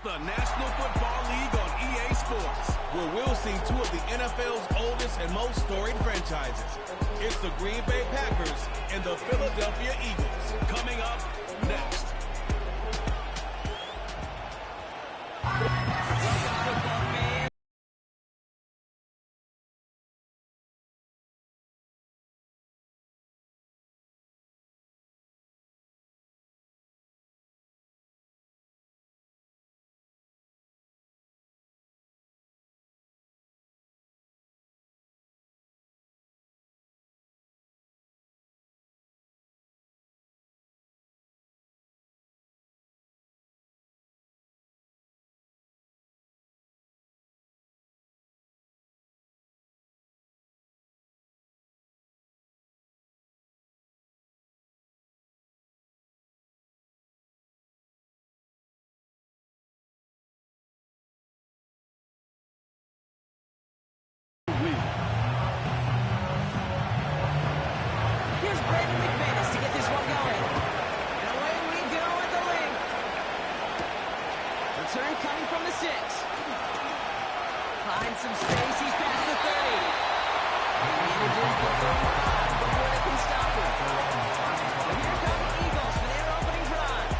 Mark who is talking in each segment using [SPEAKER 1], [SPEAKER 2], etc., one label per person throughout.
[SPEAKER 1] The National Football League on EA Sports, where we'll see two of the NFL's oldest and most storied franchises. It's the Green Bay Packers and the Philadelphia Eagles. Coming up next.
[SPEAKER 2] Return coming from the 6. Finds some space. He's past the 30. And he manages the 35 before they can stop him. So here come the Eagles for their opening drive.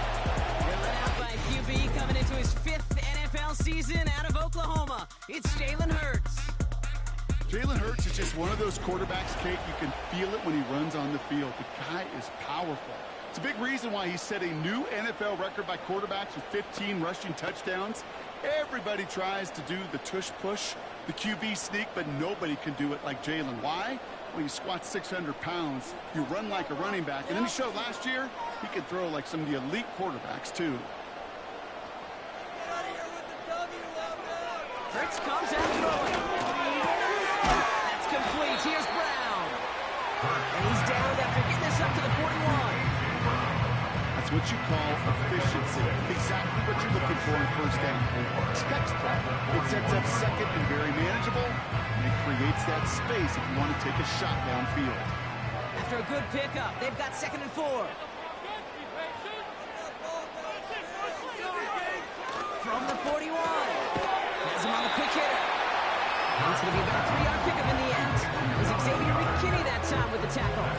[SPEAKER 2] They're led out by a QB coming into his 5th NFL season out of Oklahoma. It's Jalen Hurts.
[SPEAKER 3] Jalen Hurts is just one of those quarterbacks, Kate. You can feel it when he runs on the field. The guy is powerful. It's a big reason why he set a new NFL record by quarterbacks with 15 rushing touchdowns. Everybody tries to do the tush push, the QB sneak, but nobody can do it like Jalen. Why? Well, you squat 600 pounds, you run like a running back, and then he showed last year he could throw like some of the elite quarterbacks too.
[SPEAKER 2] Hurts comes out throwing. That's complete. Here's Brown. And he's down after getting this up to the 41.
[SPEAKER 3] That's what you call efficiency. Exactly what you're looking for in first down. Textbook. It sets up second and very manageable, and it creates that space if you want to take a shot downfield.
[SPEAKER 2] After a good pickup, they've got 2nd and 4. From the 41. Has him on the quick hitter. And it's going to be about a 3-yard pickup in the end. It was Xavier McKinney that time with the tackle.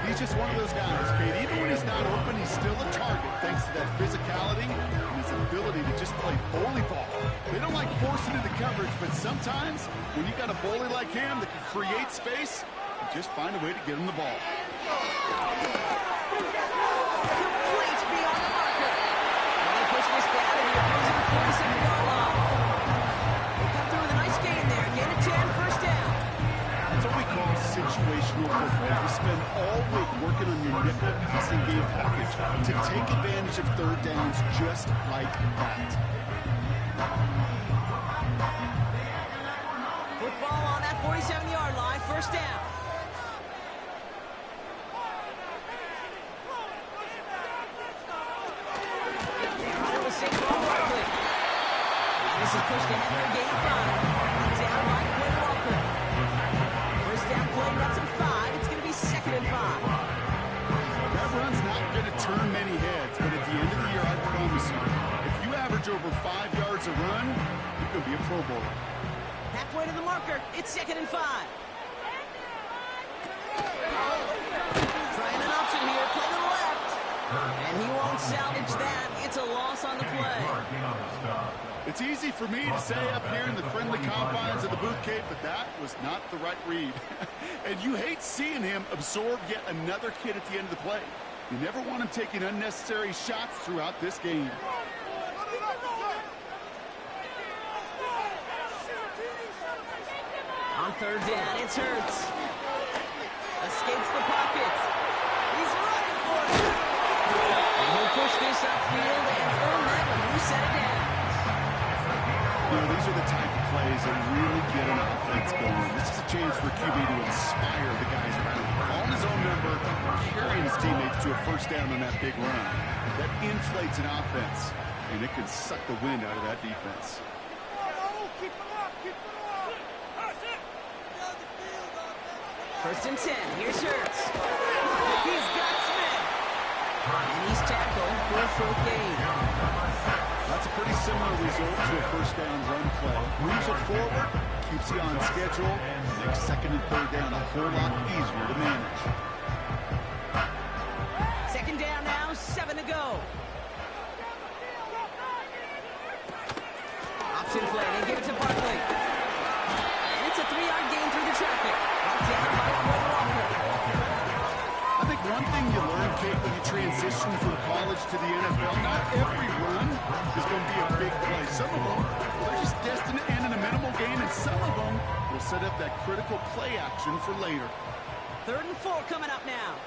[SPEAKER 3] He's just one of those guys, Kate. Even when he's not open, he's still a target thanks to that physicality and his ability to just play bully ball. They don't like forcing into coverage, but sometimes when you got a bully like him that can create space, you just find a way to get him the ball.
[SPEAKER 2] Complete beyond the marker. And they push this down to the opposing 47-yard line. They come through with a nice gain there. Gain of 10, first down.
[SPEAKER 3] That's what we call situational football. You spend all week working on your nickel passing game package to take advantage of third downs just like that.
[SPEAKER 2] Football on that 47-yard line, first down. That was Saquon Barkley. And this is pushed ahead for a gain of 5. Down by Quinn Walker. First down play, that's a 5. It's going to be 2nd and 5.
[SPEAKER 3] That run's not going to turn many heads, but at the end of the year, I promise you, if you average over 5 yards a run, you're going to be a Pro Bowler.
[SPEAKER 2] Halfway to the marker, it's 2nd and 5. Trying an option here, play to the left. And he won't salvage that. It's a loss on the play.
[SPEAKER 3] It's easy for me to say up here in the friendly confines of the booth, Kate, but that was not the right read. And you hate seeing him absorb yet another hit at the end of the play. You never want him taking unnecessary shots throughout this game.
[SPEAKER 2] On 3rd down, it's Hurts. Escapes the pocket. He's running for it. And he'll push this upfield and earn that a new set of downs.
[SPEAKER 3] You know, these are the type of plays that really get an offense going. This is a chance for QB to inspire the guys around him. Calling his own number, carrying his teammates to a first down on that big run. That inflates an offense, and it can suck the wind out of that defense.
[SPEAKER 2] First and 10, here's Hurts. He's got Smith. And he's tackled for a full gain.
[SPEAKER 3] That's a pretty similar result to a first down run play. Moves it forward, keeps you on schedule, makes second and third down a whole lot easier to manage.
[SPEAKER 2] Second down now, 7 to go. Option play, they give it to Barkley. And it's a 3-yard gain through the traffic. Brought down by Walker.
[SPEAKER 3] I think one thing you learn, Kate, when you transition from college to the NFL, not every run is going to be a big play. Some of them, they're just destined to end in a minimal gain, and some of them will set up that critical play action for later.
[SPEAKER 2] 3rd and 4 coming up now.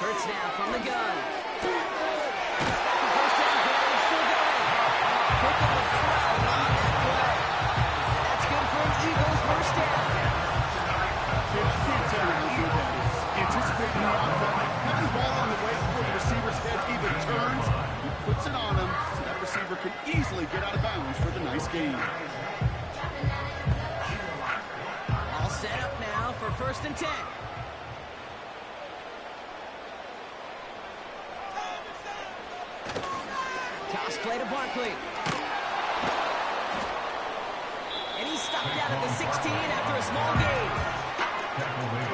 [SPEAKER 2] Hurts now from the gun. First down, Brown still going. Picking the 12 on that play. And that's good for an Eagles first down.
[SPEAKER 3] You can't tell me how good that is. Anticipating the outcome, having the ball on the way before the receiver's head even turns, he puts it on him so that receiver can easily get out of bounds for the nice gain.
[SPEAKER 2] All set up now for 1st and 10. Toss play to Barkley. And he's stopped out at the 16 after a small gain.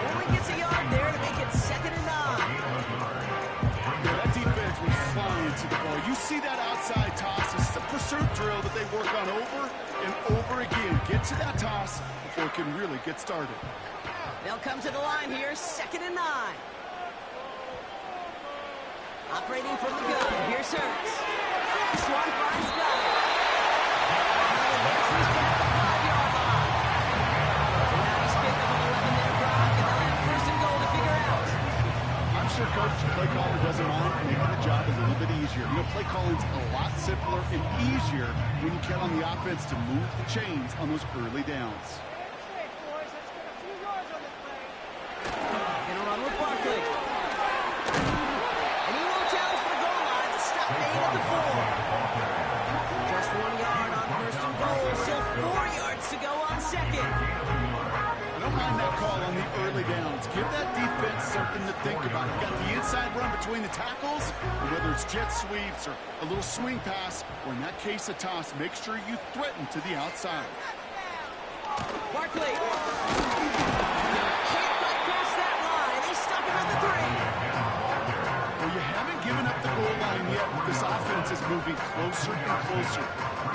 [SPEAKER 2] Only gets a yard there to make it 2nd and 9.
[SPEAKER 3] Yeah, that defense was flying to the ball. You see that outside toss. This is a pursuit drill that they work on over and over again. Get to that toss before it can really get started.
[SPEAKER 2] They'll come to the line here, 2nd and 9. Operating from the gun, here's Hurts. Swan finds Guy. And he advances down the 5-yard line. A nice pickup of 11 there, Brock, and they'll have 1st and goal to figure out.
[SPEAKER 3] I'm sure Coach play caller doesn't mind making the job a little bit easier. You know, play calling's a lot simpler and easier when you count on the offense to move the chains on those early downs.
[SPEAKER 2] Gonna run with Barkley. And he won't challenge for the goal line to stop 8 at the 4. Just 1 yard on 1st and goal, still 4 yards to go on 2nd.
[SPEAKER 3] I don't mind that call on the early downs. Give that defense something to think about. You got the inside run between the tackles, or whether it's jet sweeps or a little swing pass, or in that case a toss, make sure you threaten to the outside.
[SPEAKER 2] Barkley. Can't quite cross that line. They stop him at the 3.
[SPEAKER 3] Well, you haven't given up the goal line yet, but this offense is moving closer and closer.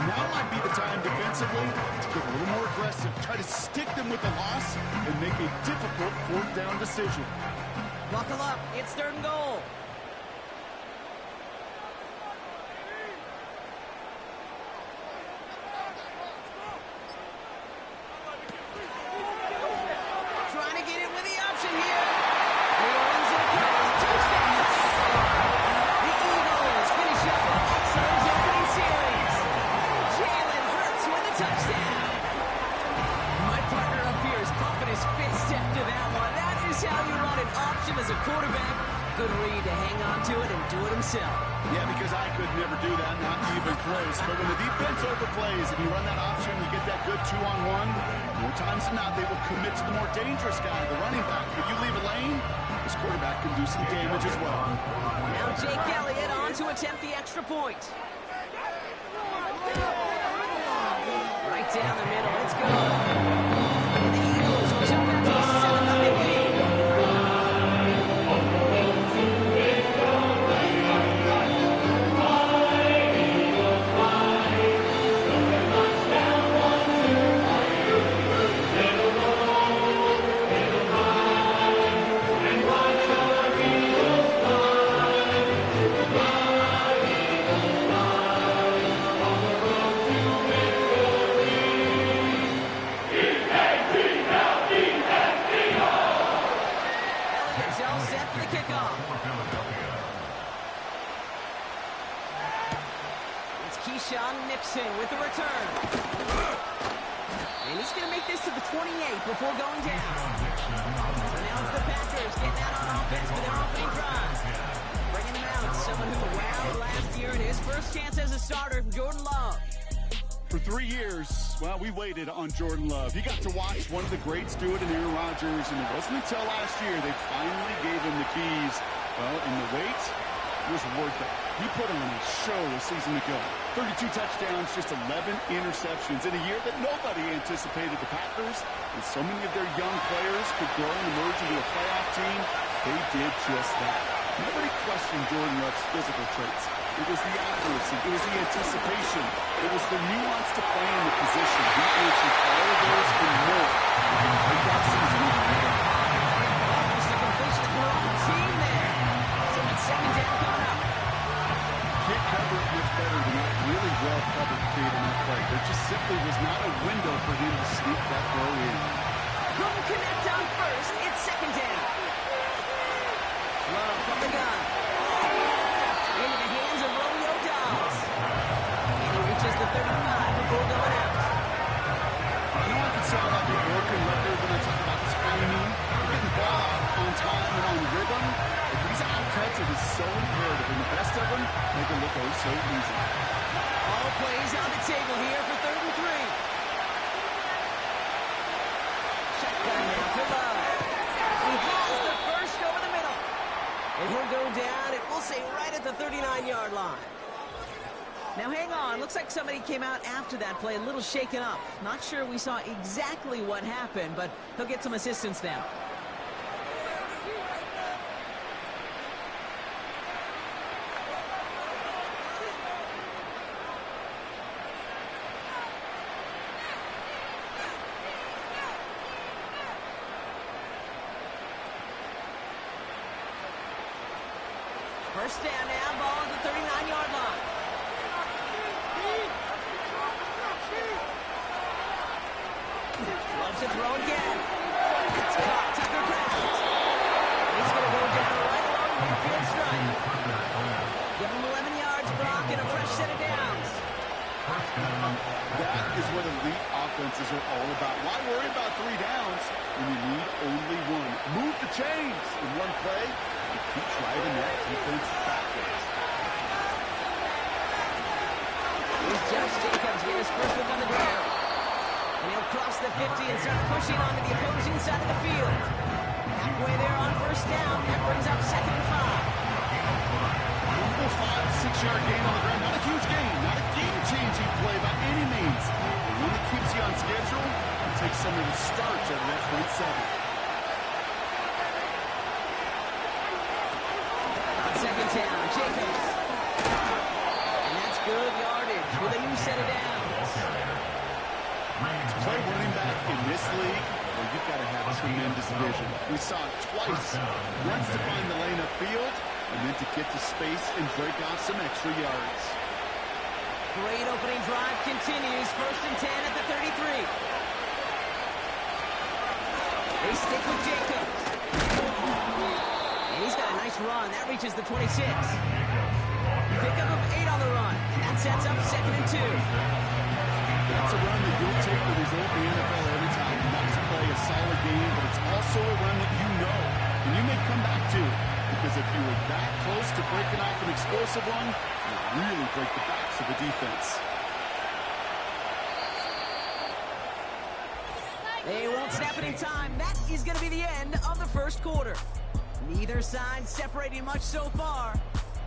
[SPEAKER 3] Now might be the time defensively to get a little more aggressive, try to stick them with the loss, and make a difficult 4th down decision.
[SPEAKER 2] Buckle up. It's 3rd and goal. Trying to get it with the option here. He runs it across. Touchdown. The Eagles finish up an excellent opening series. Jalen Hurts with a touchdown. My partner up here is pumping his fifth step to that one. That is how you run an option as a quarterback. Good read to hang on to it and do it himself.
[SPEAKER 3] Yeah, because I could never do that, not even close. But when the defense overplays and you run that option, you get that good 2-on-1, more times than not, they will commit to the more dangerous guy, the running back. But you leave a lane, this quarterback can do some damage as well.
[SPEAKER 2] Now Jake Elliott on to attempt the extra point. Right down the middle, it's good. And the Eagles will jump out to a 7-0 lead. With the return. And he's going to make this to the 28 before going down. So now it's the Packers getting out on offense for their opening drive. Bringing him out, someone who wowed last year in his first chance as a starter, Jordan Love.
[SPEAKER 3] For 3 years, well, we waited on Jordan Love. He got to watch one of the greats do it in Aaron Rodgers, and it wasn't until last year they finally gave him the keys. Well, and the wait was worth it. He put on a show a season ago. 32 touchdowns, just 11 interceptions in a year that nobody anticipated the Packers, and so many of their young players could grow and emerge into a playoff team. They did just that. Nobody questioned Jordan Love's physical traits. It was the accuracy. It was the anticipation. It was the nuance to play in the position. He answered all of those and more. Breakout season.
[SPEAKER 2] Almost a completion of her own team there. So it's second down coming up.
[SPEAKER 3] Can't cover it much better than that really well-covered kid in that play. There just simply was not a window for him to sneak that throw in.
[SPEAKER 2] Couldn't connect on first. It's second down. Love from the gun. Into the hands of Romeo Dobbs. And he reaches the 35 before going out.
[SPEAKER 3] I know I can sound like a broken record when I talk about this framing, getting the ball out on time and on rhythm, but these outcuts, it is so imperative, and the best of them make it look oh so easy.
[SPEAKER 2] All plays on the table here for 3rd and 3. Shotgun now for Love. He has the first over the middle. And he'll go down, and we'll say right at the 39-yard line. Now hang on, looks like somebody came out after that play a little shaken up. Not sure we saw exactly what happened, but he'll get some assistance now. First down now, ball at the 39-yard line. Loves to throw again. It's caught. Tucker grabs it. He's going to go down right along the midfield stripe. Give him 11 yards, Brock, and a fresh set of downs.
[SPEAKER 3] That is what elite offenses are all about. Why worry about 3 downs when you need only one? Move the chains in one play and keep driving that defense backwards.
[SPEAKER 2] Here's Josh Jacobs getting his first look on the ground. And he'll cross the 50 and start pushing onto the opposing side of the field. Halfway there on first down. That brings up 2nd and 5.
[SPEAKER 3] Simple 5-6-yard gain on the ground. Not a huge gain. Not a game-changing play by any means. But when it keeps you on schedule, it takes some of the starch out of that front 7.
[SPEAKER 2] On 2nd down, Jacobs. And that's good yardage with a new set of downs.
[SPEAKER 3] To play running back in this league, well, you've got to have tremendous vision. We saw it twice. Once to find the lane upfield, and then to get to space and break off some extra yards.
[SPEAKER 2] Great opening drive continues. 1st and 10 at the 33. They stick with Jacobs. And he's got a nice run. That reaches the 26. Pickup of 8 on the run. And that sets up 2nd and 2.
[SPEAKER 3] That's a run that you'll take the result in the NFL every time. Not to play a solid game, but it's also a run that you know, and you may come back to. Because if you were that close to breaking off an explosive one, you really break the backs of the defense.
[SPEAKER 2] They won't snap it in time. That is going to be the end of the first quarter. Neither side separating much so far.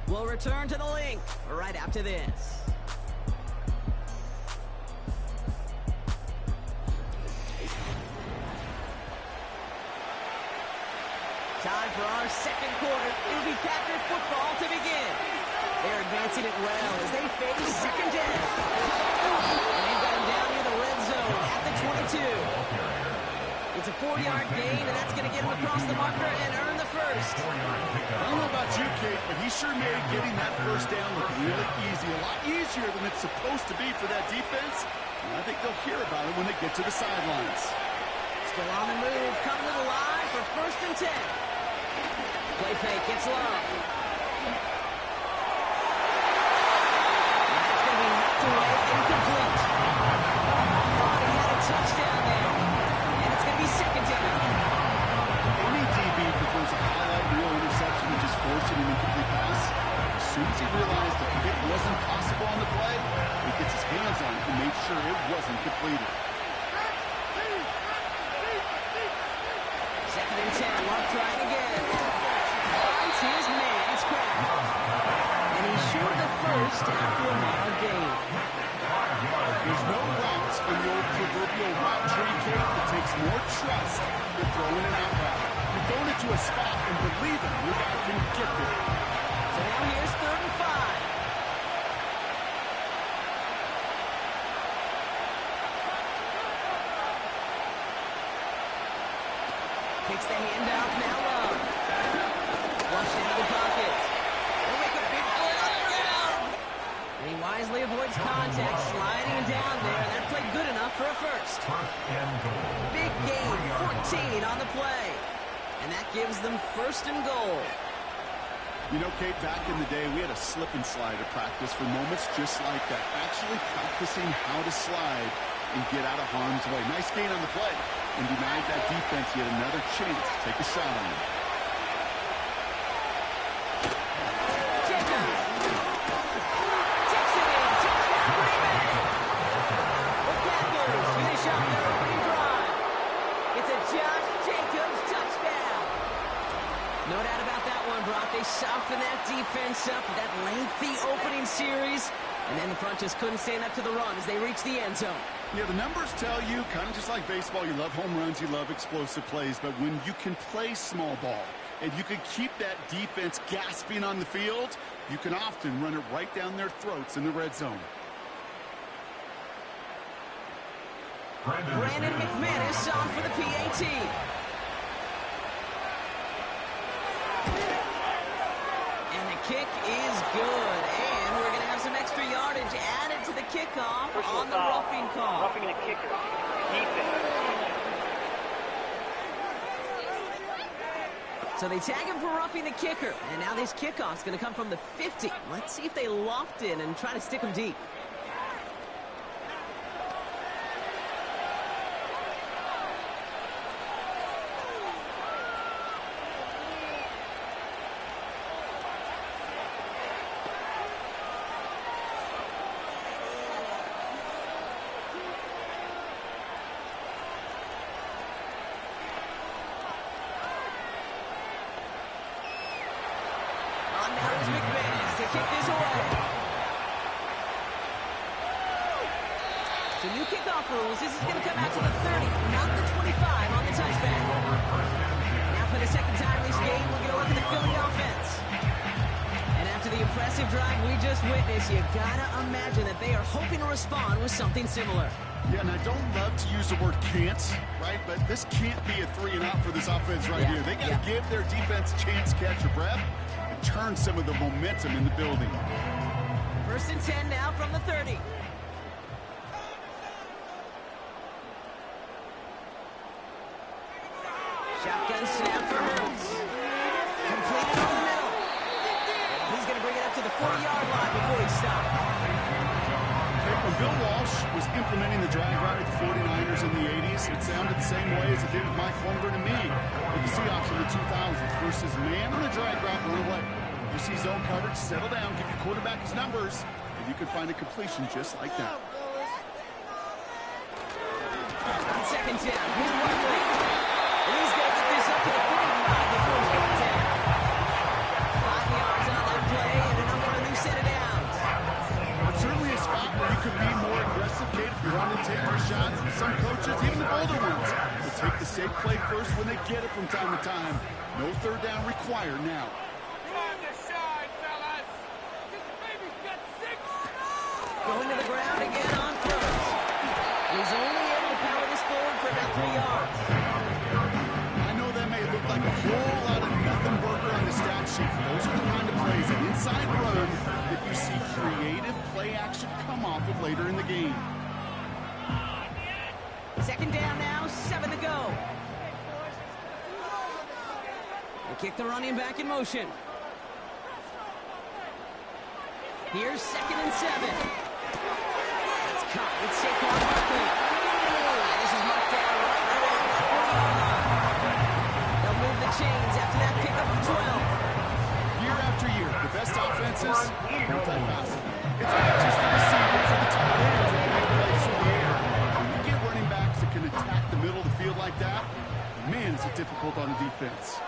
[SPEAKER 2] We'll return to the link right after this. Time for our second quarter. It'll be Packer football to begin. They're advancing it well as they face 2nd down. And they've got him down near the red zone at the 22. It's a 4-yard gain, and that's going to get him across the marker and earn the first.
[SPEAKER 3] I don't know about you, Kate, but he sure made getting that first down look really easy. A lot easier than it's supposed to be for that defense. And I think they'll hear about it when they get to the sidelines.
[SPEAKER 2] Still on the move, coming to the line for 1st and 10. Play fake, gets Love. And that's going to be knocked away, incomplete. Thought he had a touchdown there. And it's going to be 2nd down.
[SPEAKER 3] Any DB prefers a highlight reel interception and just forcing an incomplete pass. As soon as he realized the hit wasn't possible on the play, he gets his hands on it and made sure it wasn't completed.
[SPEAKER 2] 2nd and 10. Luck trying again. Finds his man. It's Kraft. And he's short the first after a mild gain.
[SPEAKER 3] There's no routes in the old proverbial route tree cake that takes more trust than throwing an out route. You're throwing it to a spot and believing your guy can get there.
[SPEAKER 2] So now here's 3rd and 5. Kicks the handoff, now low. Flushed into the pocket. He'll make a big play on the ground. And he wisely avoids contact, sliding down there, and that played good enough for a first. Big gain, 14 on the play. And that gives them 1st and goal.
[SPEAKER 3] You know, Kate, back in the day, we had a slip and slide at practice for moments just like that. Actually practicing how to slide and get out of harm's way. Nice gain on the play. And denied that defense yet another chance to take a shot on him.
[SPEAKER 2] Jacobs. Takes it in. Touchdown, Green Bay. The Packers finish off their opening drive. It's a Josh Jacobs touchdown. No doubt about that one, Brock. They softened that defense up with that lengthy opening series. And then the front just couldn't stand up to the run as they reached the end zone.
[SPEAKER 3] Yeah, the numbers tell you, kind of just like baseball, you love home runs, you love explosive plays, but when you can play small ball and you can keep that defense gasping on the field, you can often run it right down their throats in the red zone.
[SPEAKER 2] Brandon McManus on for the PAT. And the kick is good. And we're going to have some extra yardage added to the kickoff on the roughing call.
[SPEAKER 4] Roughing the kicker. Defense.
[SPEAKER 2] So they tag him for roughing the kicker. And now this kickoff's going to come from the 50. Let's see if they loft in and try to stick him deep. Kick this away. So new kickoff rules. This is going to come out to the 30, not the 25 on the touchback. Now for the second time this game, we're going to look at the Philly offense. And after the impressive drive we just witnessed, you got to imagine that they are hoping to respond with something similar.
[SPEAKER 3] Yeah, and I don't love to use the word can't, right? But this can't be a 3 and out for this offense right here. They got to give their defense a chance to catch a breath. Turn some of the momentum in the building.
[SPEAKER 2] 1st and 10 now from the 30. Shotgun snap for Hurts. Completed over the middle. And he's going to bring it up to the 40-yard line before he stops.
[SPEAKER 3] When Bill Walsh was implementing the drag route with the 49ers in the 80s, it sounded the same way as it did with Mike Holmgren and me with the Seahawks in the 2000s versus man on the drag route, run away. You see zone coverage, settle down, give your quarterback his numbers, and you can find a completion just like that.
[SPEAKER 2] On 2nd down, here's Barkley. And he's going to get this up to the 45 before he's brought down. 5 yards on that play and enough for a new set of downs.
[SPEAKER 3] It's certainly a spot where you could be more aggressive, Kate, if you want to take your shots. And some coaches, even the older ones, will take the safe play first when they get it from time to time. No 3rd down required now.
[SPEAKER 2] Going to the ground again on 1st. He's only able to power this forward for about 3 yards.
[SPEAKER 3] I know that may look like a whole lot of nothing burger on the stat sheet. Those are the kind of plays, an inside run, that you see creative play action come off of later in the game.
[SPEAKER 2] 2nd down now, 7 to go. They kick the running back in motion. Here's 2nd and 7. It's caught. It's Saquon Barkley. And this is marked down right around the 40-yard line. They'll move the chains after that pickup of 12.
[SPEAKER 3] Year after year, the best offenses are multifaceted. It's not just the receivers or the tight ends that can make plays. difficult on the defense.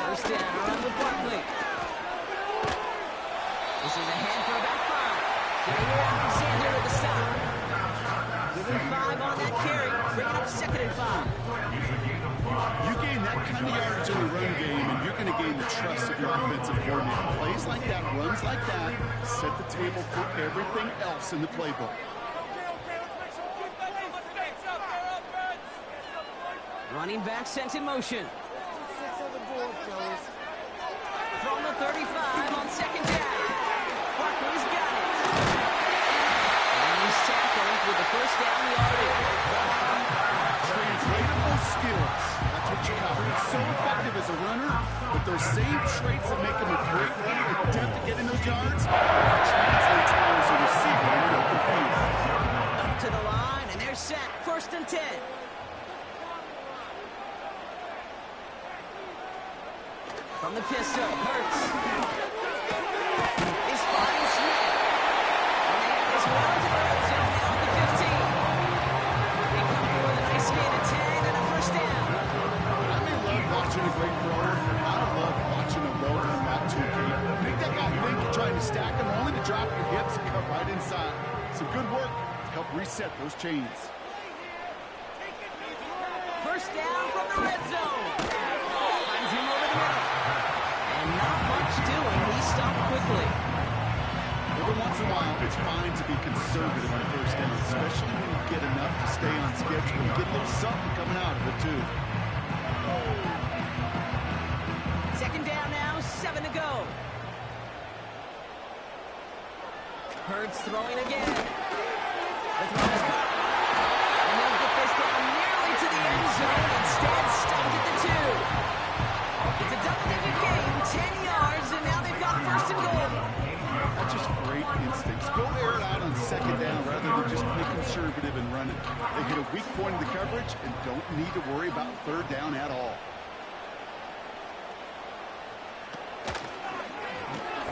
[SPEAKER 2] First down, around with Barkley. This is ahead for about 5. Here Alexander with the stop. Give him 5 on that carry. Bring it up 2nd and 5.
[SPEAKER 3] You gain that kind of yardage in the run game, and you're going to gain the trust of your offensive coordinator. Plays like that, runs like that, set the table for everything else in the playbook.
[SPEAKER 2] Running back sent in motion. From the 35 on 2nd down. Barkley's got it. And he's tackled with the first down yardage.
[SPEAKER 3] Translatable skills. That's what you got. He's so effective as a runner, but those same traits that make him a great runner, the depth of getting those yards, translates well as a receiver in the open field.
[SPEAKER 2] Up to the line, and they're set. 1st and 10. From the pistol, Hurts. He's spotting Smith. And they have this well to the red zone now at the 15. They come through with a nice gain of 10 and a first down.
[SPEAKER 3] I may love watching a great thrower. I love watching a well-done back two deep. Make that guy think you're trying to stack him, only to drop your hips and cut right inside. Some good work to help reset those chains.
[SPEAKER 2] First down from the red zone. Finds him over the middle. And not much doing. He stopped quickly.
[SPEAKER 3] Every once in a while, it's fine to be conservative on first down, especially when you get enough to stay on schedule and get a little something coming out of it, too.
[SPEAKER 2] 2nd down now, 7 to go. Hurts throwing again. The throw is caught. And they'll get this down nearly to the end zone. Instead, stopped at the 2. It's a double-digit gain, 10 yards, and now they've got 1st and goal.
[SPEAKER 3] That's just great instincts. Go air it out on 2nd down rather than just play conservative and run it. They hit a weak point in the coverage and don't need to worry about 3rd down at all.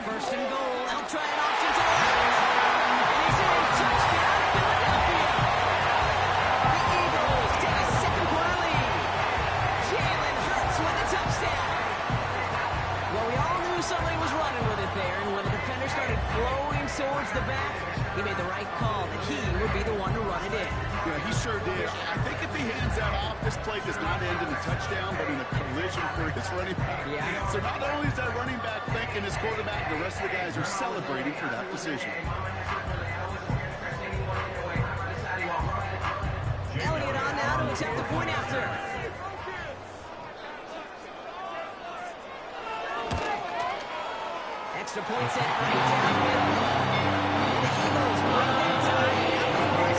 [SPEAKER 2] 1st and goal. They'll try an option to the left. And he's in. Touchdown, Philadelphia. The Eagles take a 2nd-quarter lead. Jalen Hurts with a touchdown. Well, we all knew somebody was running with it there, and when the defender started flowing towards the back, he made the right call that he would be the one to run it in.
[SPEAKER 3] Yeah, he sure did. I think if he hands that off, this play does not end in a touchdown, but in a collision for his running back.
[SPEAKER 2] Yeah.
[SPEAKER 3] So not only is that running back thanking his quarterback, the rest of the guys are celebrating for that decision.
[SPEAKER 2] Elliott on now to attempt the point after. Extra point set right down the middle. And the Eagles bring that tie now by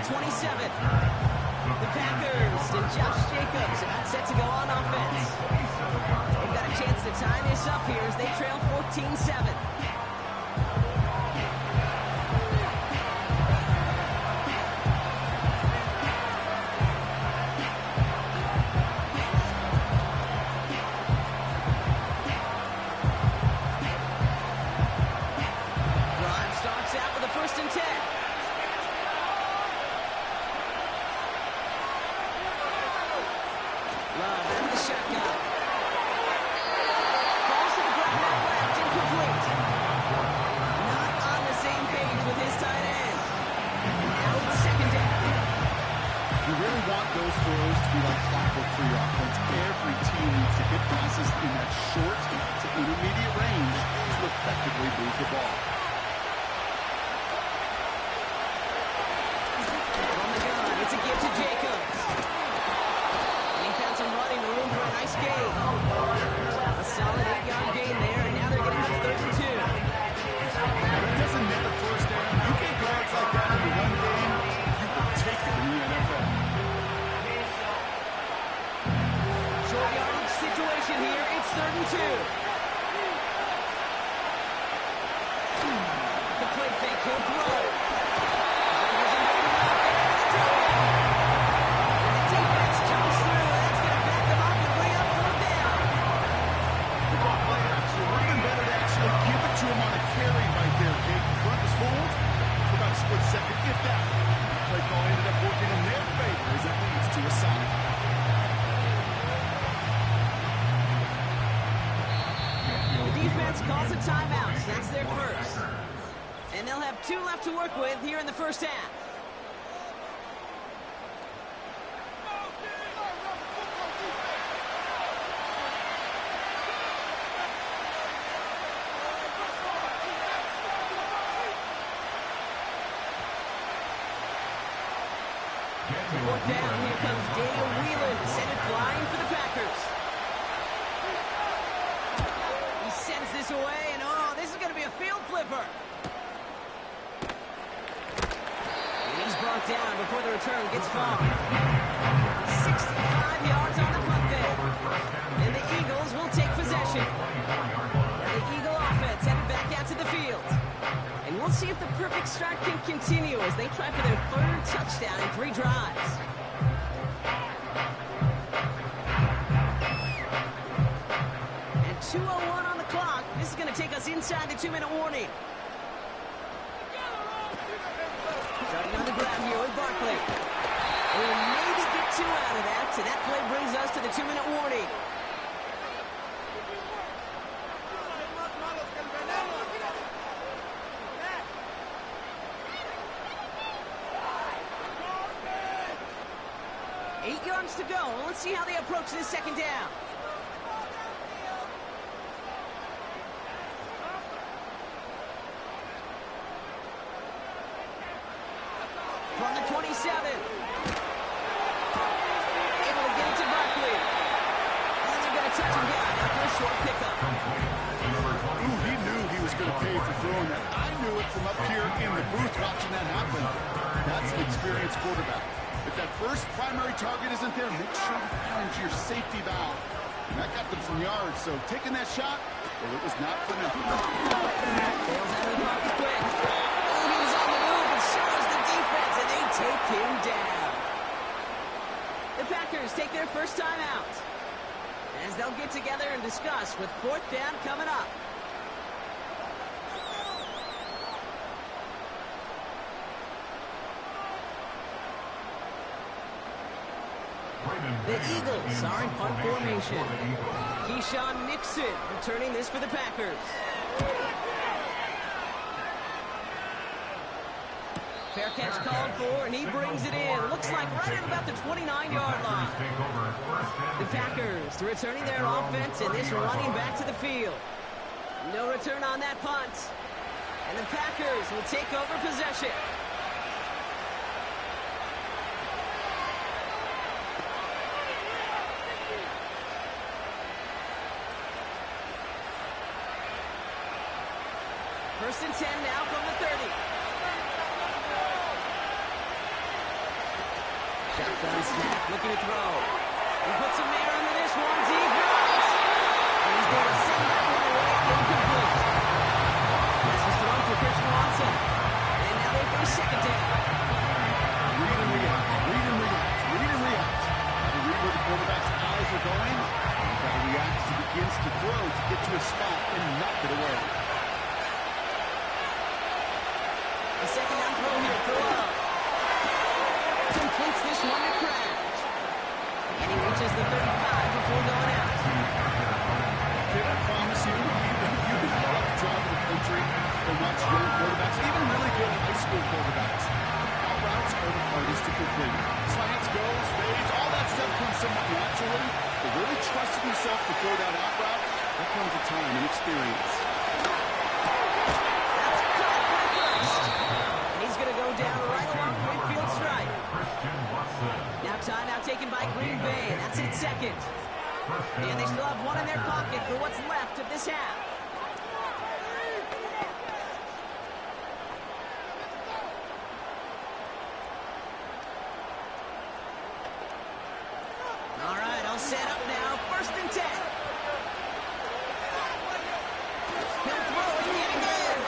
[SPEAKER 2] 27. The Packers and Josh Jacobs about set to go on offense. They've got a chance to tie this up here as they trail 14-7. solid 8-yard gain there, and now they're going to have 3rd and 2.
[SPEAKER 3] It doesn't matter first down. You get yards like that in the run game, you will take it in the NFL.
[SPEAKER 2] Short yardage situation here. It's 3rd and 2. The play fake, he'll throw. There's another route there. And the defense comes through. That's going to back them up and bring up 4th down.
[SPEAKER 3] The call play action. Would have been better to actually give it to him on a carry right there, Jake. The front was fooled for about a split second, if that. The play call ended up working in their favor as it leads to a sack.
[SPEAKER 2] Defense calls a timeout. That's their first. And they'll have 2 left to work with here in the first half. Fourth down, here comes Daniel Whelan, sent it flying for the Packers. He sends this away, and oh, this is going to be a field flipper. And he's brought down before the return gets far. 65 yards on the punt there. And the Eagles will take possession. Now the Eagle offense headed back out to the field. And we'll see if the perfect start can continue as they try for their 3rd touchdown in 3 drives. And 2:01 on the clock. This is going to take us inside the 2-minute warning. Starting on the ground here with Barkley. We'll maybe get 2 out of that. So that play brings us to the 2-minute warning. To go. Well, let's see how they approach this 2nd down. From the 27. Able to get it to Barkley. And they're going to touch him down after a short pickup.
[SPEAKER 3] Ooh, he knew he was going to pay for throwing that. I knew it from up here in the booth watching that happen. That's an experienced quarterback. If that first primary target isn't there, make sure you find your safety valve. And that got them some yards, so taking that shot, well, it was not for nothing.
[SPEAKER 2] Bails out of the pocket quick. Oh, he was on the move, and so is the defense, and they take him down. The Packers take their first time out, as they'll get together and discuss with 4th down coming up. The Eagles are in punt formation. Keyshawn Nixon returning this for the Packers. Fair catch called for, and he brings it in. Looks like right at about the 29-yard line. The Packers returning their offense, and this running back to the field. No return on that punt. And the Packers will take over possession. First and 10 now from the 30. Shotgun snap, looking to throw. He puts some air into this one, deep right. And he's going to send that one away, incomplete. This is thrown for Christian Watson. And now they go 2nd down.
[SPEAKER 3] Read and react, read and react, read and react. Got to read where the quarterback's eyes are going. You've got to react as he begins to throw to get to a spot and knock it away.
[SPEAKER 2] A 2nd down throw here for Love. Completes this one to Craft. And he reaches the 35 before going out.
[SPEAKER 3] Can I promise you, even if you love driving the country and watch young quarterbacks, even really good high school quarterbacks, out routes are the hardest to complete. Slants, goes, fades, all that stuff comes somewhat naturally, but really trusting yourself to throw that out route, that comes with time and experience.
[SPEAKER 2] Down right along the midfield stripe. Now timeout taken by Green Bay. That's it 2nd. And they still have one in their pocket for what's left of this half. All right, all set up now. 1st and 10. He'll throw it yet again.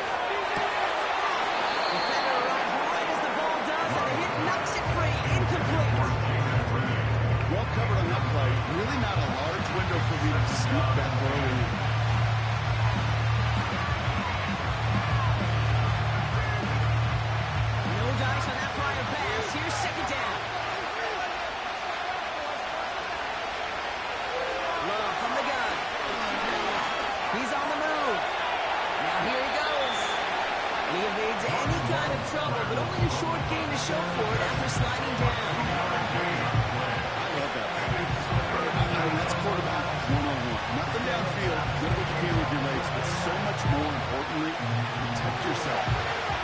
[SPEAKER 2] Defender runs right as the ball does, and the hit knocks it free. Incomplete.
[SPEAKER 3] Well covered on that play. Really not a large window for me to sneak that throw in.
[SPEAKER 2] No dice on that prior pass. Here's 2nd down. Love from the gun. He's on the move. Now here he goes. And he evades any kind of trouble, but only a short gain to show for it after sliding down.
[SPEAKER 3] I love that play. That's quarterback one-on-one. Nothing downfield. Good what you can with your legs, but so much more importantly, protect yourself.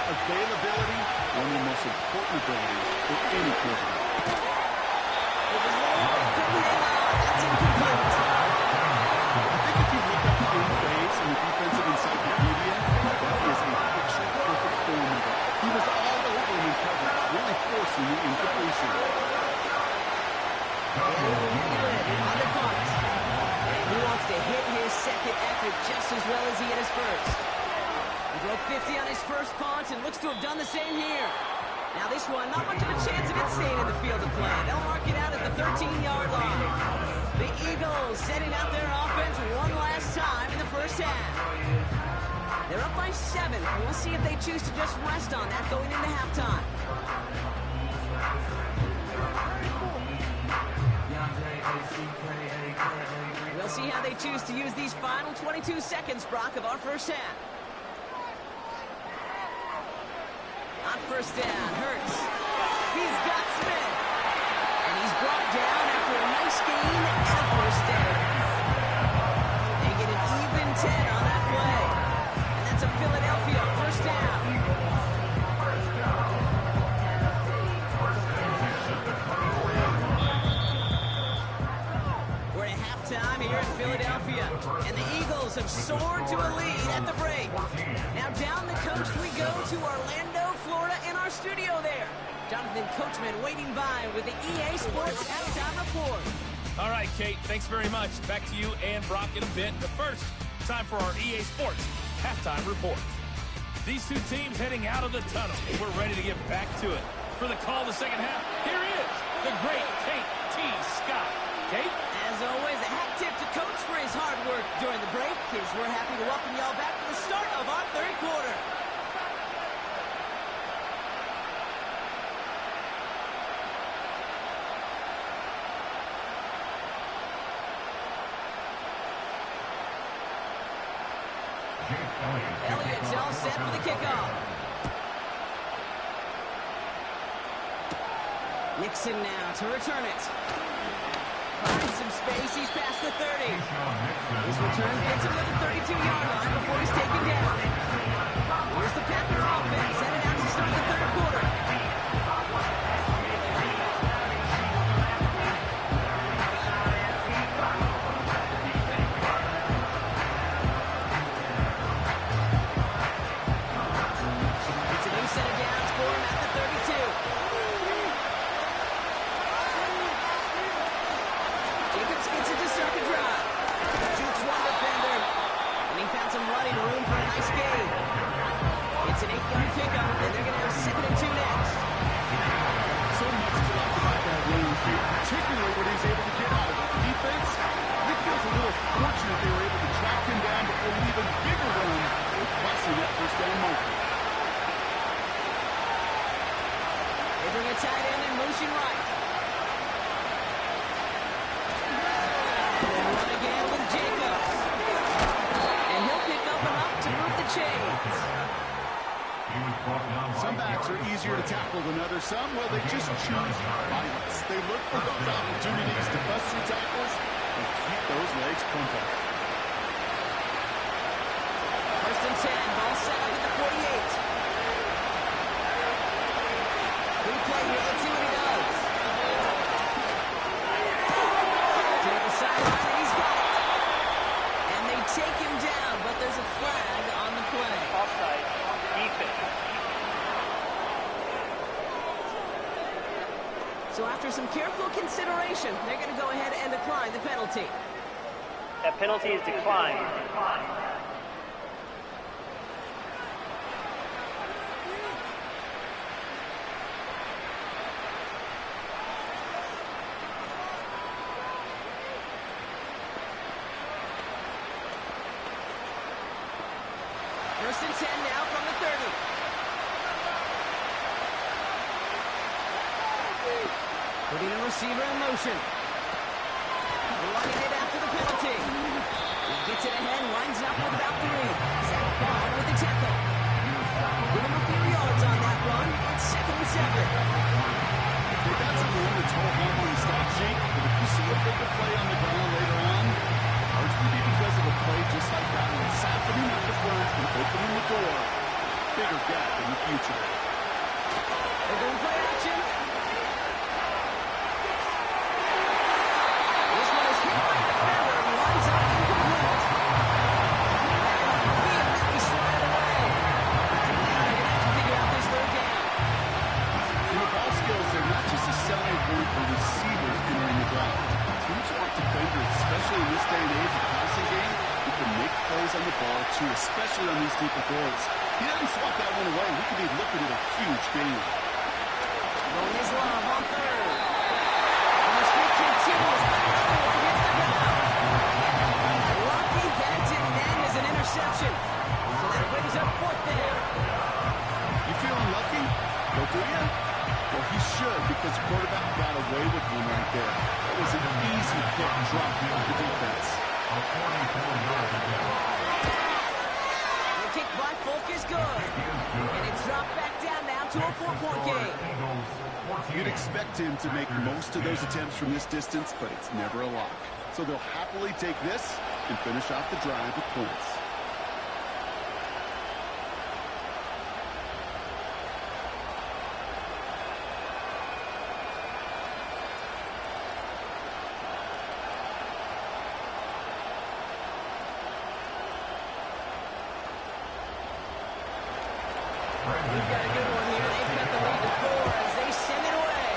[SPEAKER 3] Availability, one of the most important abilities for any quarterback.
[SPEAKER 2] It was low, but couldn't hang on. That's incomplete.
[SPEAKER 3] I think if you look up in phase in the defensive encyclopedia, that is a picture-perfect form of it. He was all over him in coverage, really forcing the incompletion.
[SPEAKER 2] On the punt. And he wants to hit his 2nd effort just as well as he hit his 1st. He broke 50 on his 1st punt and looks to have done the same here. Now this one, not much of a chance of it staying in the field of play. They'll mark it out at the 13-yard line. The Eagles setting out their offense one last time in the 1st half. They're up by 7. We'll see if they choose to just rest on that going into halftime. We'll see how they choose to use these final 22 seconds, Brock, of our 1st half. On 1st down, Hurts. He's got Smith. And he's brought down after a nice gain and a 1st down. They get an even 10 on that play. And that's a Philadelphia 1st down. We're at halftime here in Philadelphia. And the Eagles have soared to a lead at the break. Now down the coast we go to Orlando, Florida, in our studio there. Jonathan Coachman waiting by with the EA Sports Halftime Report.
[SPEAKER 5] All right, Kate, thanks very much. Back to you and Brock in a bit. But first, time for our EA Sports Halftime Report. These two teams heading out of the tunnel. We're ready to get back to it. For the call of the 2nd half, here is the great Kate T. Scott. Kate?
[SPEAKER 2] As always, a hat tip to Coach for his hard work during the break, as we're happy to welcome y'all back for the start of our 3rd quarter. Elliott's all set for the kickoff. Nixon now to return it. Finds some space. He's past the 30. His return gets him to the 32-yard line before he's taken down. Here's the Packer offense headed out to start the 3rd quarter. It's a new set of downs for him at the 32. Jacobs gets it to start the drive. Jukes one defender, and he found some running room for a nice gain. It's an 8-yard pickup, and they're going to have 2nd and 2 next.
[SPEAKER 3] So much to like about that run, particularly when he's able to get out of it. The defense, I think feels a little fortunate they were able to track him down before an even bigger run, crossing that 1st down marker.
[SPEAKER 2] They bring a tight end in motion right. And run again with Jacobs. And he'll pick up enough to move the chains.
[SPEAKER 3] Some backs are easier to tackle than others. Some, well, they just choose violence. They look for those opportunities to bust through tackles and keep those legs pumping.
[SPEAKER 2] 1st and 10, ball set up at the 48. Free play here, let's see what he does. To the sideline, and he's So after some careful consideration, they're going to go ahead and decline the penalty.
[SPEAKER 4] That penalty is declined.
[SPEAKER 2] First and 10 now from the 30. Putting a receiver in motion. Running it after the penalty. He gets it ahead, lines up with about 3. Zach Bond with the tackle. Give him a few yards on that run. It's 2nd and 7.
[SPEAKER 3] That's a rule that's all home on the stat sheet, but if you see a bigger play on the ground later on, largely be because of a play just like that one, softening up the front and opening the door. Bigger gap in the future.
[SPEAKER 2] They're going play action. This one is hit by the defender and lines up incomplete. He might be sliding away. And now they're going to have to figure out this 3rd down.
[SPEAKER 3] You know, ball skills are not just a selling point for receivers entering the draft. Teams want defenders, especially in this day and age of passing game, who can make plays on the ball too, especially on these deeper throws. He doesn't swat that one away. We could be looking at a huge game.
[SPEAKER 2] Going his love on 3rd. And the streak continues. Another one hits the ground. Lucky that didn't end as an interception. So that brings up 4th down.
[SPEAKER 3] You feeling lucky? Well, do you? Well, he should, because the quarterback got away with one right there. That was an easy pick drop by the defense.
[SPEAKER 2] The kick by Folk is good. And it's dropped back down now to a 4-point game.
[SPEAKER 3] You'd expect him to make most of those attempts from this distance, but it's never a lock. So they'll happily take this and finish off the drive with points.
[SPEAKER 2] We've got a good one here. They've got the lead to 4 as they send it away.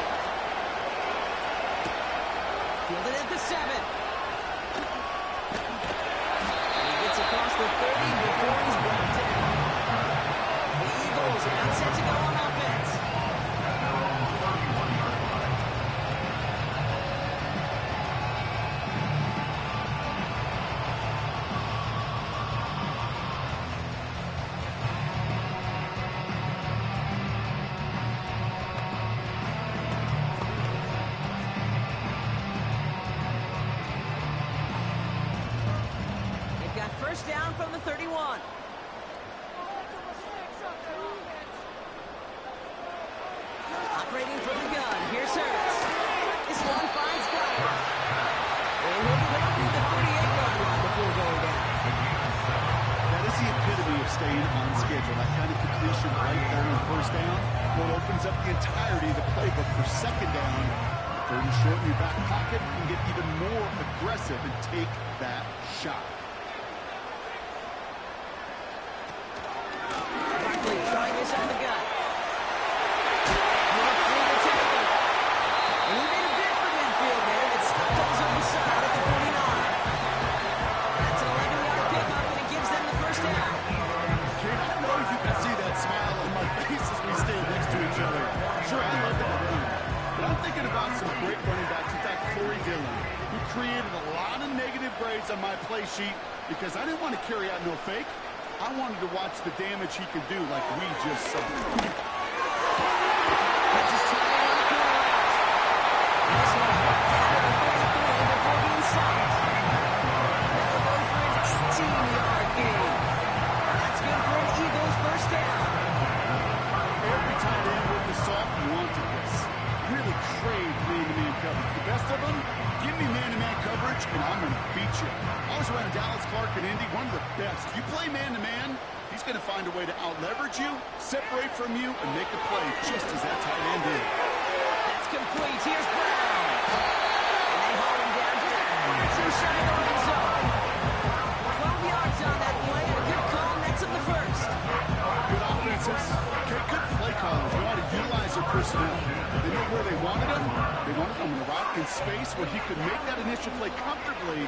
[SPEAKER 2] Fielded at the 7. And he gets across the 30 before he's brought down. The Eagles are now set to go on offense. First down from the 31. Operating from the gun. Here's Hurts. This one finds Guy. And he'll be down to the 38-yard line before going down.
[SPEAKER 3] That is the epitome of staying on schedule. That kind of completion right there on 1st down. Well, it opens up the entirety of the playbook for 2nd down. 3rd and short in your back pocket. You can get even more aggressive and take that shot.
[SPEAKER 2] Trying this on the gut. Through the tackle. And he made a bid for midfield there, but still goes on the side at the 49. That's an 11-yard pickup, and it gives them the 1st down.
[SPEAKER 3] Kate, I know you can see that smile on my face as we stand next to each other. Sure, I love that run. But I'm thinking about some great running backs. In fact, Corey Dillon, who created a lot of negative grades on my play sheet because I didn't want to carry out no fake. I wanted to watch the damage he could do like we just saw.
[SPEAKER 2] That's his time on the corner route. And this one's brought down to the 33 before being stopped. Now going for an 18-yard gain. And that's good for an Eagles 1st down.
[SPEAKER 3] Every tight end with the salt wanted this. Really crave man-to-man coverage. The best of them, give me man-to-man coverage, and I'm going to beat you. I was around Dallas, Clark, and Indy, one of the best. You play man-to-man, he's going to find a way to out-leverage you, separate from you, and make a play just as that tight end did.
[SPEAKER 2] That's complete. Here's Brown. And they haul him down just a fraction shy of the red zone. 12 yards on that play, and a good call nets him the 1st.
[SPEAKER 3] Good offenses. Okay, good play callers. You want to utilize their personnel. They knew where they wanted him. They wanted him on the route in space where he could make that initial play comfortably,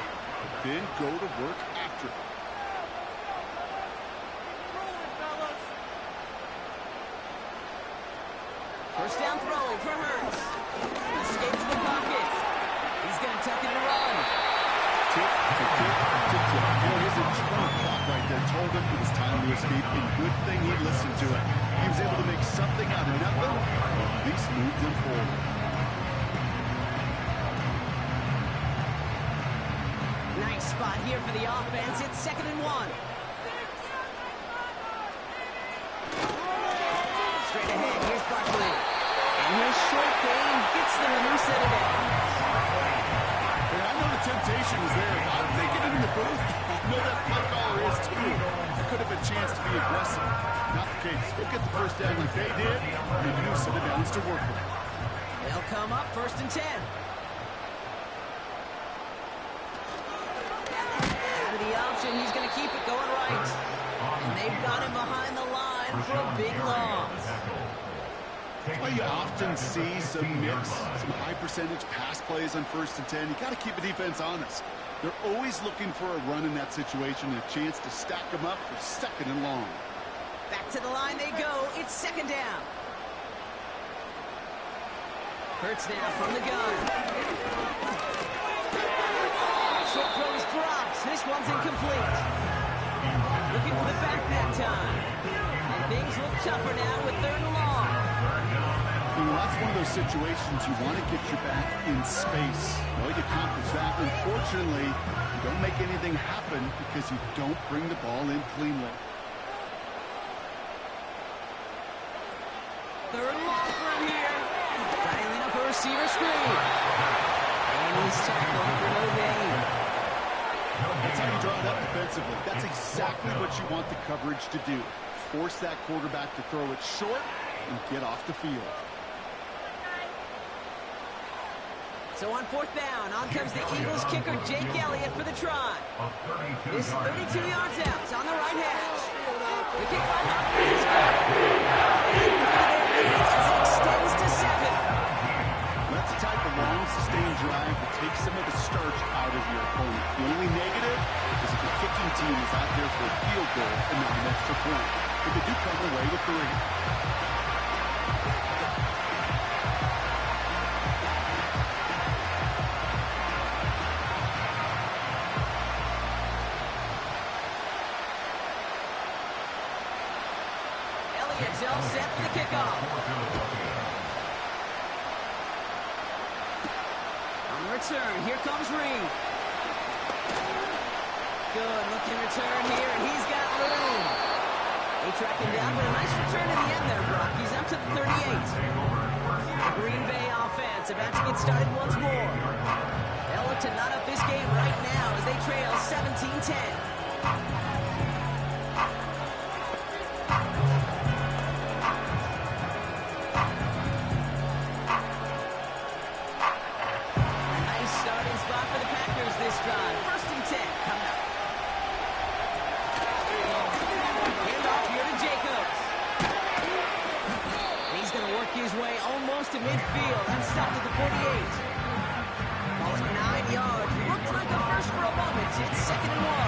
[SPEAKER 3] then go to work after it.
[SPEAKER 2] First down throwing for Hurts. Escapes the pocket. He's going to tuck it and run.
[SPEAKER 3] Tick, tick, tick, tick, tick. You know, his internal clock right there told him it was time to escape, and good thing he listened to it. He was able to make something out of nothing, or at least move them forward.
[SPEAKER 2] Nice spot here for the offense. It's 2nd and 1. Straight ahead, here's Barkley. And his short game gets them a new set of downs.
[SPEAKER 3] I know the temptation is there. I'm thinking it in the booth. I know that play caller is too. There could have been a chance to be aggressive. Not the case. Go get the first down like they did, and a new set of downs to work with.
[SPEAKER 2] They'll come up 1st and 10. Out of the option, he's going to keep it going right. And they've got him behind the line for a big loss.
[SPEAKER 3] That's why you often see some mix, some high percentage pass plays on 1st and 10. You got to keep the defense honest. They're always looking for a run in that situation and a chance to stack them up for 2nd and long.
[SPEAKER 2] Back to the line they go. It's 2nd down. Hurts now from the gun. Short throw is dropped. This one's incomplete. Looking for the back that time. And things look tougher now with 3rd and long.
[SPEAKER 3] You know, that's one of those situations you want to get your back in space. Well, you accomplish that. Unfortunately, you don't make anything happen because you don't bring the ball in cleanly.
[SPEAKER 2] 3rd and long for him here. Dialing up a receiver screen. And he's tackled for no gain.
[SPEAKER 3] That's how you draw it up defensively. That's exactly what you want the coverage to do. Force that quarterback to throw it short and get off the field.
[SPEAKER 2] So on 4th down, on comes the Eagles kicker, Jake Elliott, for the try. This 32 yards out. It's on the right hash. The kick by Hopkins is good. And as it extends to 7.
[SPEAKER 3] That's the type of long, sustained drive that takes some of the starch out of your opponent. The only negative is if the kicking team is out there for a field goal and not an extra point. But they do come away with 3.
[SPEAKER 2] Elliott's all set for the kickoff. On return, here comes Reed. Good looking return here, and he's got room. They track him down, but a nice return in the end there, Brock. He's up to the 38. The Green Bay offense about to get started once more. They'll look to knot up this game right now as they trail 17-10. This drive, 1st and 10 coming up. Hand off here to Jacobs. And he's going to work his way almost to midfield. That's stopped at the 48. Ball's 9 yards. Looked like a first for a moment. It's 2nd and 1.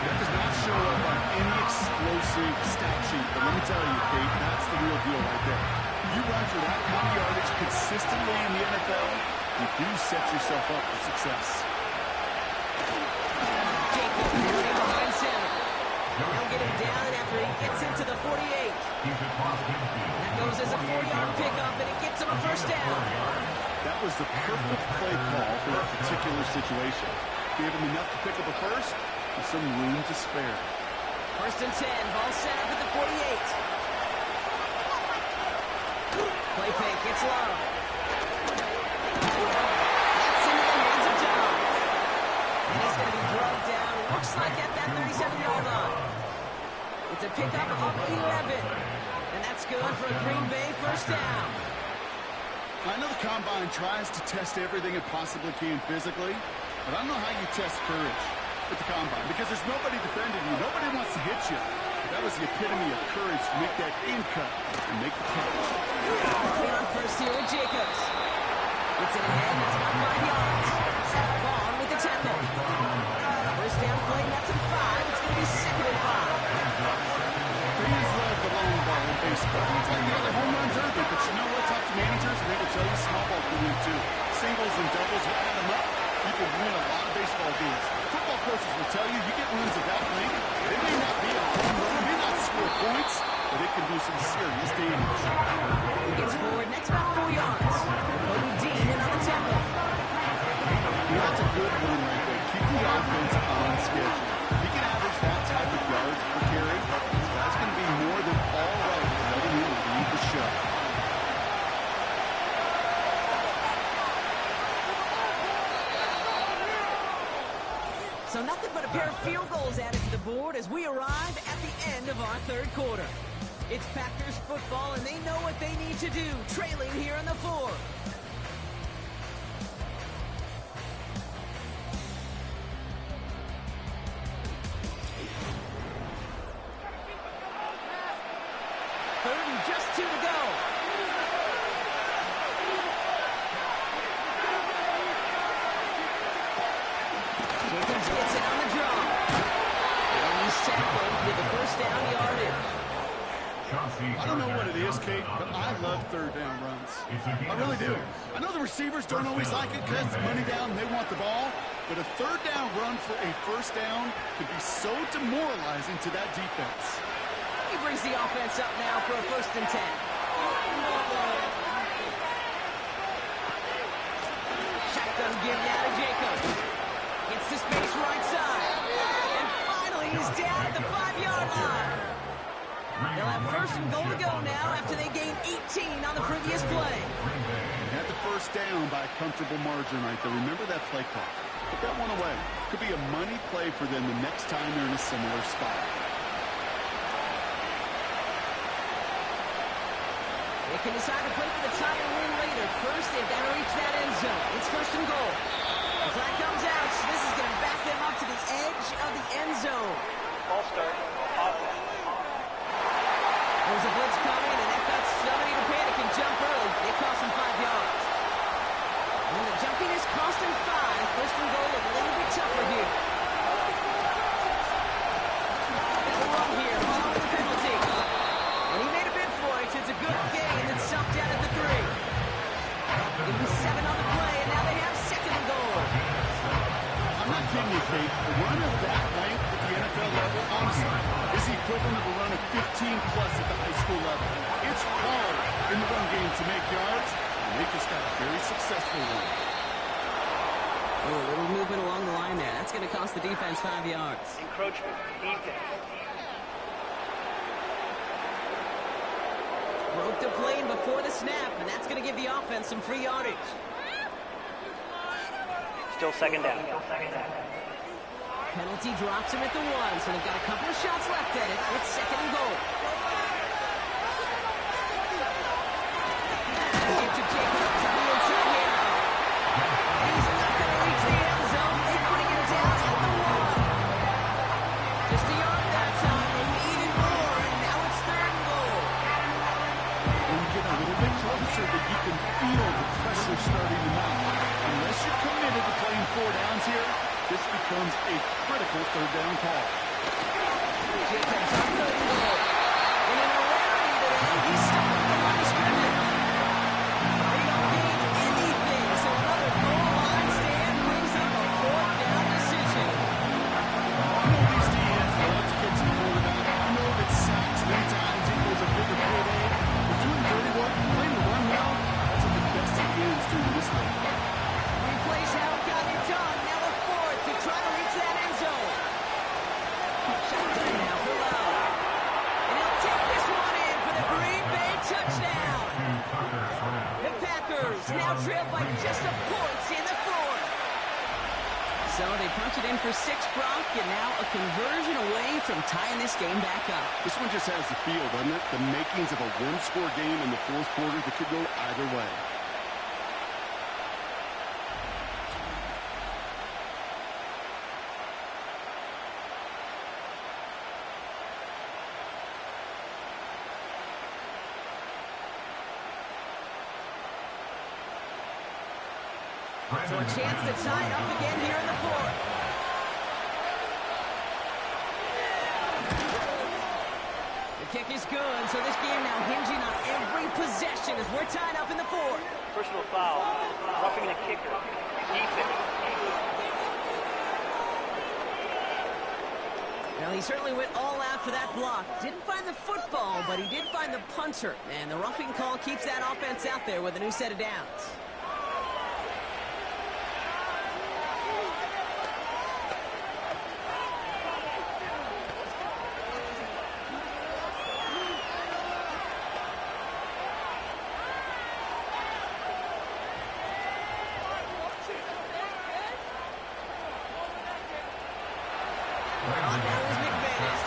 [SPEAKER 3] That does not show up on any explosive stat sheet. But let me tell you, Kate, that's the real deal right there. You run for that kind of yardage consistently in the NFL, you do set yourself up for success.
[SPEAKER 2] Jacobs running behind center. And they'll get him down after he gets into the 48. That goes as a 4-yard pickup, and it gets him a 1st down.
[SPEAKER 3] That was the perfect play call for that particular situation. Gave him enough to pick up a 1st and some room to spare.
[SPEAKER 2] 1st and 10, ball set up at the 48. Play fake, it's low. That's into the hands of Jones. And he's going to be drugged down, looks like at that 37-yard line. It's a pickup of 11. And that's good for a Green Bay 1st down.
[SPEAKER 3] I know the Combine tries to test everything it possibly can physically, but I don't know how you test courage at the Combine because there's nobody defending you. Nobody wants to hit you. That was the epitome of courage to make that in cut and make the catch.
[SPEAKER 2] here with Jacobs. It's in ahead, that's about 5 yards. Vaughn with the tackle. First down play, that's in 5. It's going to be 2nd and 5.
[SPEAKER 3] Fans love the long ball in baseball. It's like the home run derby, but you know what? Talk to managers, and they will tell you small ball can win too. Singles and doubles, you add them up, you can win a lot of baseball games. Football coaches will tell you get runs of that length. It may not be a home run, it may not score points, but it can do some serious damage.
[SPEAKER 2] He gets forward, next about 4 yards. Kobe Dean in on the tackle.
[SPEAKER 3] That's a good one right there. Keep the offense on schedule. If he can average that type of yards per carry, that's going to be more than all right for letting him lead the show.
[SPEAKER 2] So nothing but a pair of field goals added to the board as we arrive at the end of our 3rd quarter. It's Packers football, and they know what they need to do, trailing here in the 4th. Third and just 2 to go. Jacobs gets it on the draw. And he's tackled with the first down yardage.
[SPEAKER 3] I don't know what it is, Kate, but I love 3rd down runs. I really do. I know the receivers don't always like it because it's money down and they want the ball, but a 3rd down run for a first down could be so demoralizing to that defense.
[SPEAKER 2] He brings the offense up now for a 1st and 10. Shotgun give now to Jacobs. Gets to space right side. And finally, he's down at the 5-yard line. They'll have 1st and goal to go now after they gained 18 on the previous play.
[SPEAKER 3] They had the first down by a comfortable margin right there. Remember that play call. Put that one away. Could be a money play for them the next time they're in a similar spot.
[SPEAKER 2] They can decide to play for the tie or win later. First, they've got to reach that end zone. It's 1st and goal. The flag comes out, so this is going to back them up to the edge of the end zone.
[SPEAKER 4] Ball start. Offense.
[SPEAKER 2] There's a blitz coming, and that got somebody to panic and jump early. They cost him 5 yards. And the jumpiness cost him 5. 1st and goal, a little bit tougher here. They'll run here, following the penalty. And he made a bid for it. It's a good gain. It's stopped down at the 3. Give him 7 on the play, and now they have 2nd and goal.
[SPEAKER 3] I'm not kidding you, Kate. A run of that length at the NFL level, honestly, is the equivalent of a run of 15-plus at the high school level. It's hard in the run game to make yards, and they just got a very successful one.
[SPEAKER 2] Oh, a little movement along the line there. That's going to cost the defense 5 yards.
[SPEAKER 4] Encroachment. Defense.
[SPEAKER 2] Broke the plane before the snap, and that's going to give the offense some free yardage.
[SPEAKER 4] Still 2nd down.
[SPEAKER 2] Penalty drops him at the 1, so they've got a couple of shots left at it. It's 2nd and goal. Give to Jacobs on the inside here. He's not going to reach the end zone. They bring him down at the 1. Just a yard that time. They needed more, and now it's 3rd and goal.
[SPEAKER 3] When you get a little bit closer, that you can feel the pressure starting to mount. Unless you're committed to playing 4 downs here, this becomes a critical 3rd down call.
[SPEAKER 2] Jacobs on 3rd and goal. And in a rarity today, he's stopped at the line of scrimmage. They don't gain anything, so another goal line stand brings up a 4th down decision.
[SPEAKER 3] I know these DNs love to get to the quarterback. I know that sacks many times equals a bigger payday. But doing the dirty work, playing the run well, that's what the best DNs do in this league.
[SPEAKER 2] 3 plays haven't got it done. Now a 4th to try to reach that end zone. Shotgun now for Lowe. And he'll take this one in for the Green Bay touchdown. The Packers now trail by just a point in the 4th. So they punch it in for 6, Brock, and now a conversion away from tying this game back up.
[SPEAKER 3] This one just has the feel, doesn't it? The makings of a one-score game in the 4th quarter that could go either way.
[SPEAKER 2] So a chance to tie it up again here in the fourth. The kick is good, so this game now hinging on every possession as we're tied up in the fourth.
[SPEAKER 4] Personal foul, roughing the kicker, defense.
[SPEAKER 2] Well, he certainly went all out for that block. Didn't find the football, but he did find the punter. And the roughing call keeps that offense out there with a new set of downs.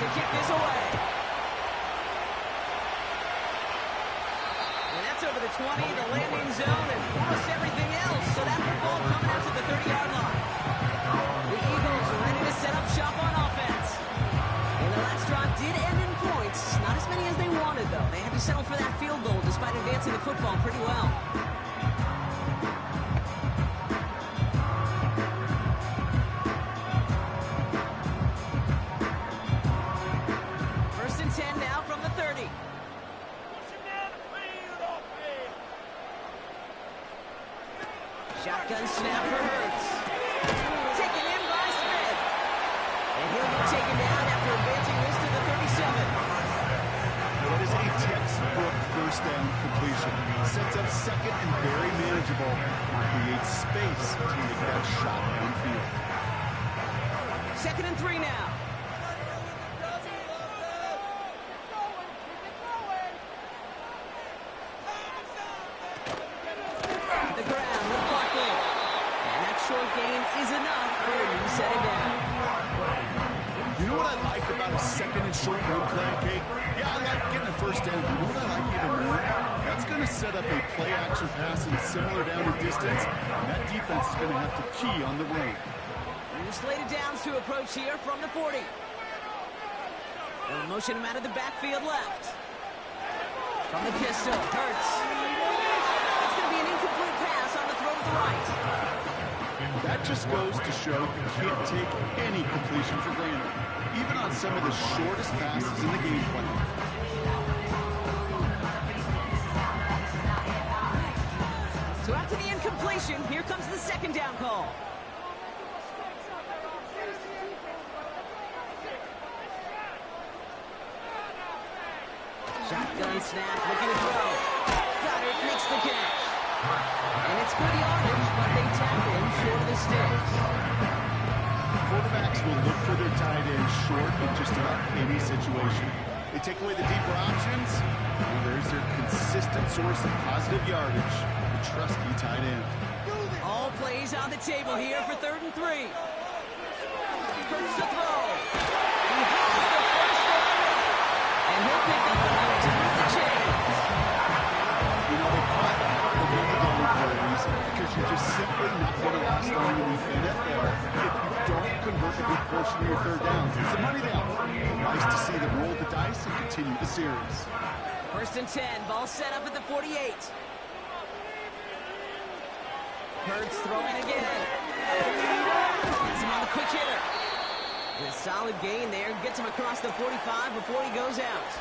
[SPEAKER 2] To kick this away. And that's over the 20, the landing zone, and almost everything else. So that football coming out to the 30-yard line. The Eagles are ready to set up shop on offense. And the last drive did end in points. Not as many as they wanted, though. They had to settle for that field goal despite advancing the football pretty well. Shotgun snap for Hurts. Taken in by Smith. And he'll be taken down after advancing this to the 37.
[SPEAKER 3] That is a textbook first down completion. Sets up second and very manageable. Creates space to make that shot downfield.
[SPEAKER 2] 2nd and 3 now. Gain is enough for a new set of down.
[SPEAKER 3] You know what I like about a second and short run play, Kate? Yeah, I like getting a first down. You know what I like even more? That's going to set up a play action pass in a similar down and distance, and that defense is going to have to key on the run.
[SPEAKER 2] New slated downs to approach here from the 40. They'll motion him out of the backfield left. From the pistol, Hurts. That's going to be an incomplete pass on the throw to the right.
[SPEAKER 3] That just goes to show you can't take any completion for granted, even on some of the shortest passes in the game plan.
[SPEAKER 2] So after the incompletion, here comes the second down call. Shotgun snap, looking to throw. Goddard makes the catch. And it's good yardage, but they tap in short of the sticks.
[SPEAKER 3] Quarterbacks will look for their tight end short in just about any situation. They take away the deeper options, and there's their consistent source of positive yardage, the trusty tight end.
[SPEAKER 2] All plays on the table here for 3rd and 3. Hurts to throw. He has the first one, and he'll pick up enough to move the chains.
[SPEAKER 3] You know, they call it for a reason, because you're just simply not going to last long in the NFL if you don't convert a good portion of your third downs. It's a money down. Nice to see them roll the dice and continue the series.
[SPEAKER 2] 1st and 10, ball set up at the 48. Hurts throwing again. Gets him on the quick hitter. And a solid gain there. Gets him across the 45 before he goes out.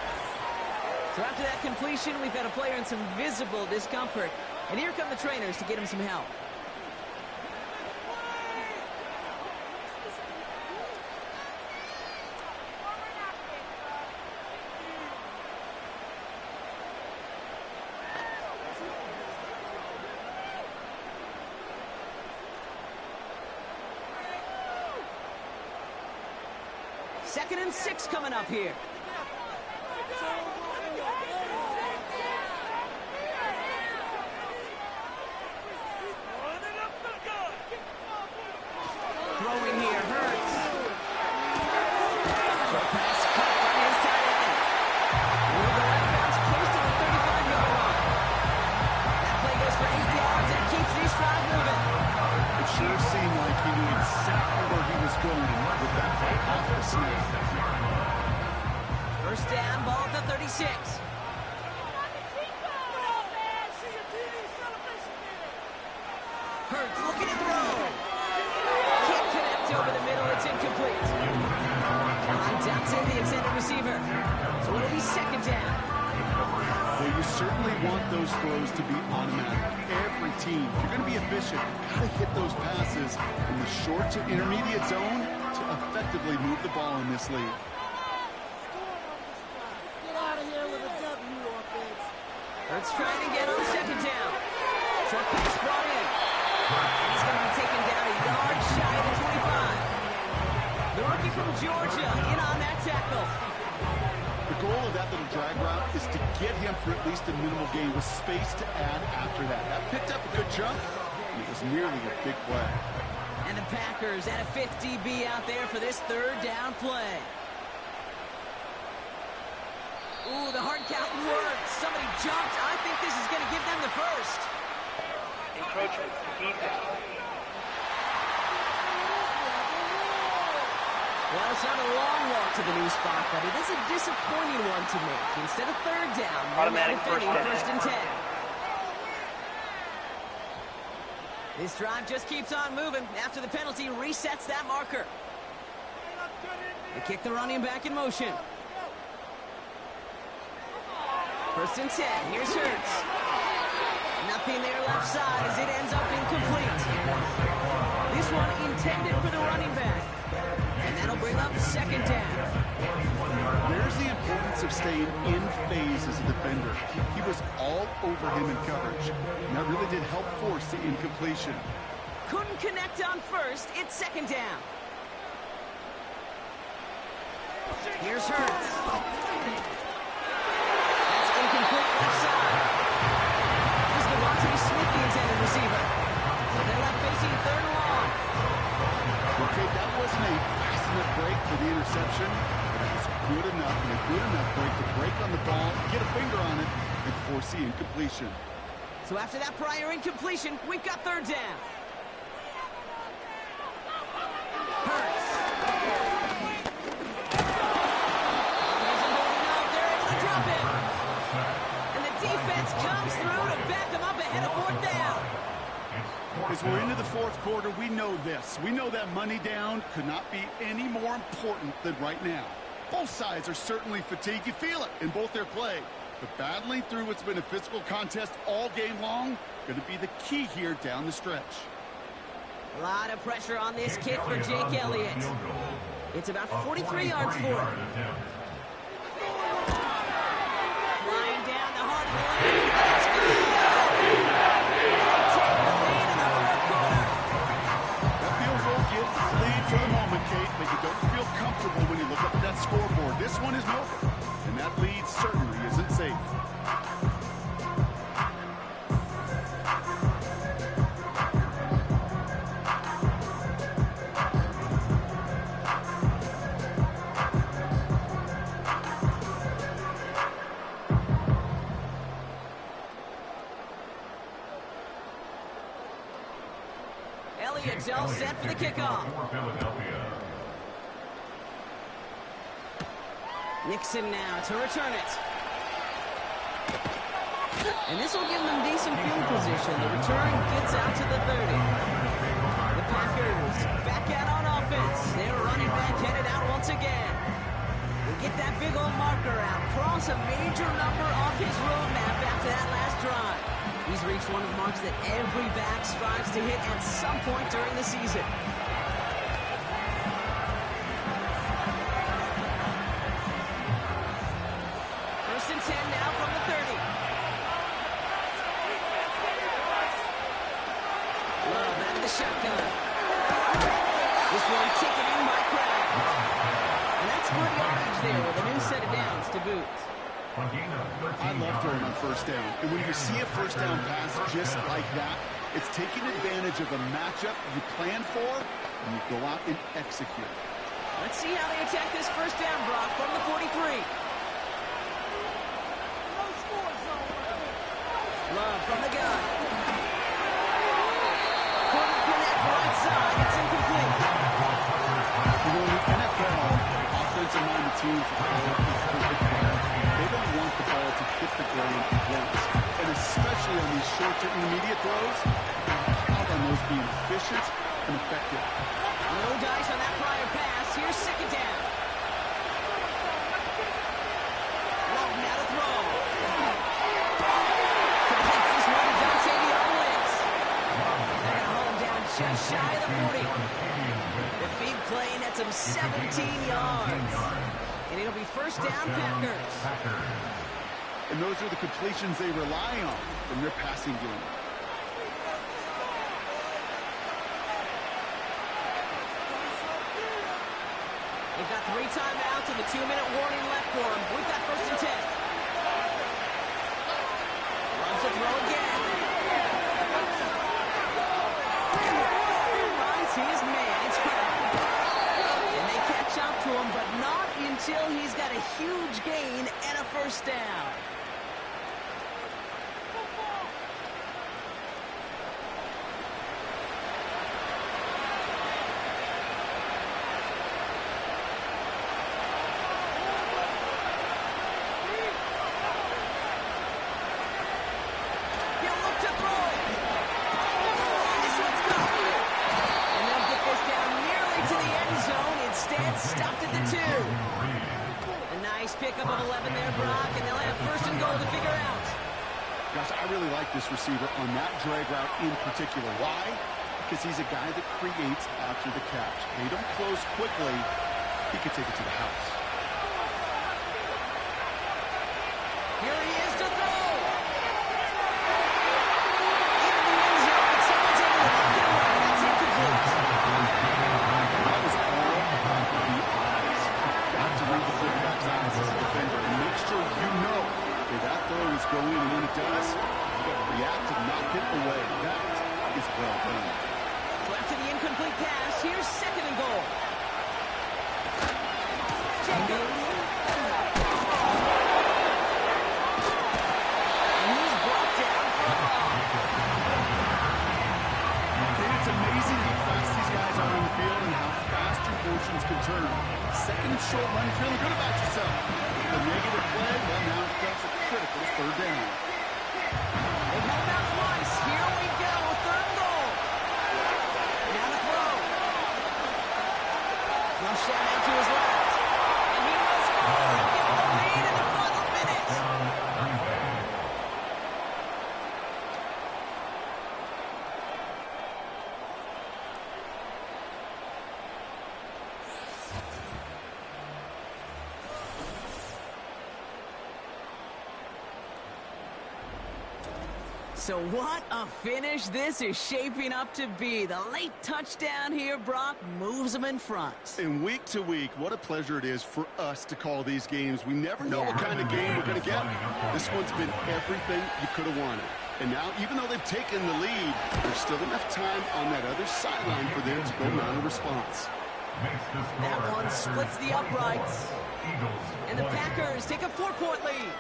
[SPEAKER 2] So after that completion, we've got a player in some visible discomfort. And here come the trainers to get him some help. Second and 6 coming up here. Throwing here, Hurts. Short pass cut by his tight end. Will go out of bounds close to the 35-yard line. That play goes for 8 yards and it keeps these drive moving.
[SPEAKER 3] It sure seemed like he knew exactly where he was going with that play off the snap.
[SPEAKER 2] Hurts looking to throw. Can't connect over the middle. It's incomplete. John Dotson, the intended receiver. So it'll be second down.
[SPEAKER 3] Well, you certainly want those throws to be automatic. Every team, if you're going to be efficient, you've got to hit those passes in the short to intermediate zone to effectively move the ball in this league.
[SPEAKER 6] Get out of here with a W, offense.
[SPEAKER 2] Hurts trying to get on second down. Short pass brought in. And he's going to be taken down a yard shy of the 25. The rookie from Georgia in on that tackle.
[SPEAKER 3] The goal of that little drag route is to get him for at least a minimal gain with space to add after that. That picked up a good chunk, and it was nearly a big play.
[SPEAKER 2] And the Packers at a 50 DB out there for this third down play. Ooh, the hard count worked. Somebody jumped. I think this is going to give them the first.
[SPEAKER 4] Encroachment, defense.
[SPEAKER 2] Well, it's not a long walk to the new spot, but it is a disappointing one to make. Instead of third down,
[SPEAKER 4] Automatic
[SPEAKER 2] first and 10. This drive just keeps on moving. After the penalty, resets that marker. They kick the running back in motion. First and 10. Here's Hurts. Nothing there left side as it ends up incomplete. This one intended for the running back. And that'll bring up second down.
[SPEAKER 3] There's the importance of staying in phase as a defender. He was all over him in coverage, and that really did help force the incompletion.
[SPEAKER 2] Couldn't connect on first. It's second down. Here's Hurts. That's incomplete left side. This is Devontae Smith, the intended receiver. So they're left facing third and long.
[SPEAKER 3] Okay, that wasn't a passionate break for the interception, but it was good enough and a good enough break to break on the ball, get a finger on it, and force the incompletion.
[SPEAKER 2] So after that prior incompletion, we've got third down. Hurts. There's a holding up. They're able to drop it. And the defense comes through to back them up ahead of fourth down.
[SPEAKER 3] As we're into the fourth quarter, we know this. We know that money down could not be any more important than right now. Both sides are certainly fatigued. You feel it in both their play. But battling through what's been a physical contest all game long, going to be the key here down the stretch.
[SPEAKER 2] A lot of pressure on this kick for Jake Elliott. It's about 43 yards for him. Flying down the heart of the lane. Let's go! They take the lead in the fourth quarter.
[SPEAKER 3] That field goal gives the lead for the moment, Kate, but you don't feel comfortable when you look up at that scoreboard. This one is over, and that lead certainly isn't safe.
[SPEAKER 2] Elliott's all set for the kickoff. Nixon now to return it. And this will give them decent field position. The return gets out to the 30. The Packers back out on offense. Their running back headed out once again. They get that big old marker out. Cross a major number off his roadmap after that last drive. He's reached one of the marks that every back strives to hit at some point during the season. First and 10 now from the 30. Love out of the shotgun. This one taken in by Craig. And that's good yardage there with a new set of downs to boot.
[SPEAKER 3] I love throwing on first down. And when you see a first down pass just like that, it's taking advantage of a matchup you plan for, and you go out and execute.
[SPEAKER 2] Let's see how they attack this first down, Brock, from the 43. Love from the gun. Couldn't connect right side. It's incomplete.
[SPEAKER 3] You know, in the NFL, offensive-minded teams they don't want the ball to hit the ground once. And especially on these short to intermediate throws, count on on those being efficient and effective.
[SPEAKER 2] No dice on that prior pass. Here's second down. Long now to throw. Completes this one to Dante Owens. And they're going to hold him down just shy of the 40. The big play nets him 17 yards. And it'll be first down, Packers.
[SPEAKER 3] And those are the completions they rely on from their passing game.
[SPEAKER 2] They've got 3 timeouts and the 2-minute warning left for him. We've got first and 10. Runs the throw again. Finds his man. It's Crowd. And they catch up to him, but not until he's got a huge gain and a first down. Stopped at the 2. A nice pickup of 11 there, Brock, and they'll have first and goal to figure out.
[SPEAKER 3] Gosh, I really like this receiver on that drag route in particular. Why? Because he's a guy that creates after the catch. They don't close quickly. He could take it to the house.
[SPEAKER 2] Here he is to throw. Into the end zone, but someone's able to knock it away. That's incomplete.
[SPEAKER 3] That was all about the eyes. You've got to read the quarterback's eyes as a defender and make sure you know that that throw is going, and when it does, you've got to react and knock it away. That is well done.
[SPEAKER 2] So after the incomplete pass, here's second and goal. Jacobs. And he's brought down for a loss.
[SPEAKER 3] Okay, it's amazing how fast these guys are on the field and how fast your fortunes can turn. Second and short run, feeling good about yourself. A negative play, well, now it comes a critical third down.
[SPEAKER 2] They've held out twice. Here we go. Third and goal. Now to throw. Flush down out to his left. And he will score and give the lead in the final minutes. So what a finish this is shaping up to be. The late touchdown here, Brock, moves them in front.
[SPEAKER 3] And week to week, what a pleasure it is for us to call these games. We never know what kind of game we're going to get. This one's been everything you could have wanted. And now, even though they've taken the lead, there's still enough time on that other sideline for them to go mount a response.
[SPEAKER 2] That one splits the uprights. And the Packers take a 4-point lead.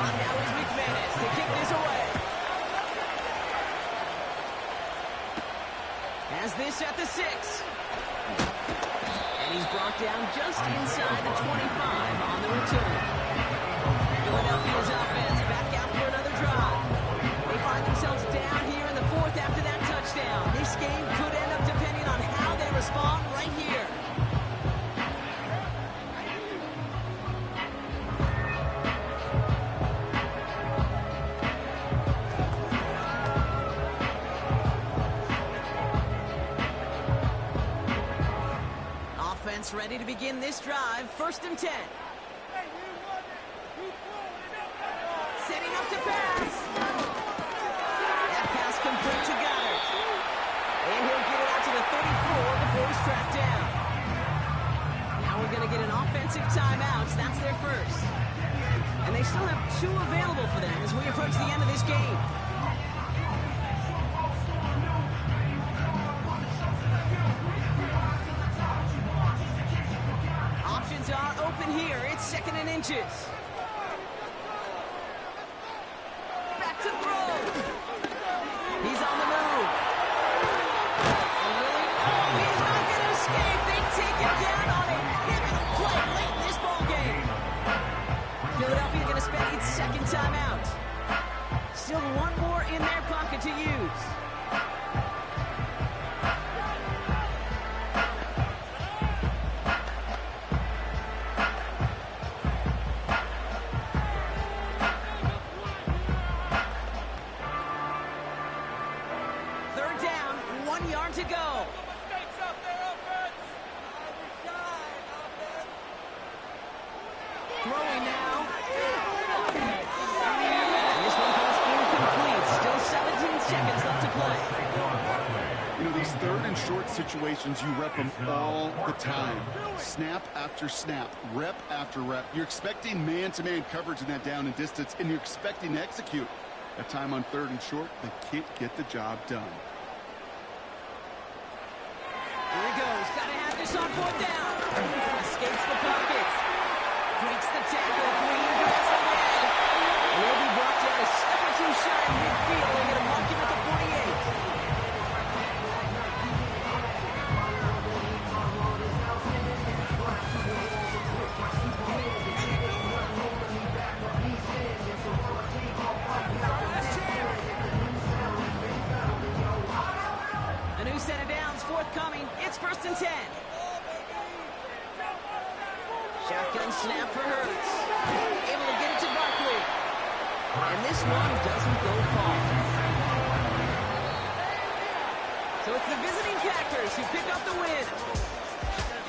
[SPEAKER 2] Now is McManus to kick this away. Has this at the 6. And he's brought down just inside the 25 on the return. Philadelphia's offense back out for another drive. They find themselves down here in the 4th after that touchdown. This game could end up depending on how they respond right here. Ready to begin this drive. First and 10. Setting up to pass. That pass complete to Goddard. And he'll get it out to the 34 before he's tracked down. Now we're going to get an offensive timeout. That's their first. And they still have 2 available for them as we approach the end of this game. inches. Back to throw. He's on the move. And really, he's not going to escape. They take him down on a pivotal play late in this ball game. Philadelphia going to spend its second timeout. Still one more in their pocket to use. Third down, 1 yard to go. Throwing now. And this one goes incomplete. Still 17 seconds left to play.
[SPEAKER 3] You know, these third and short situations, you rep them all the time. Snap after snap, rep after rep. You're expecting man-to-man coverage in that down and distance, and you're expecting to execute. That time on third and short, they can't get the job done.
[SPEAKER 2] Here he goes. Got to have this on fourth down. Escapes the pocket. Breaks the tackle. Green pass ahead. Will be brought down a step or two shy of midfield. They're going to mark him at the 48. A new set of downs forthcoming. It's 1st and 10. Shotgun snap for Hurts. Able to get it to Barkley. And this one doesn't go far. So it's the visiting Packers who pick up the win.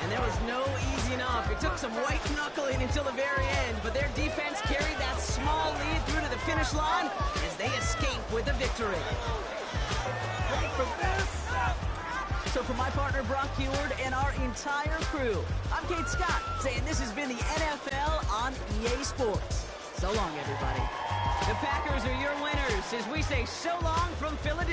[SPEAKER 2] And there was no easing up. It took some white knuckling until the very end, but their defense carried that small lead through to the finish line as they escape with a victory. So for my partner, Brock Heward, and our entire crew, I'm Kate Scott, saying this has been the NFL on EA Sports. So long, everybody. The Packers are your winners as we say so long from Philadelphia.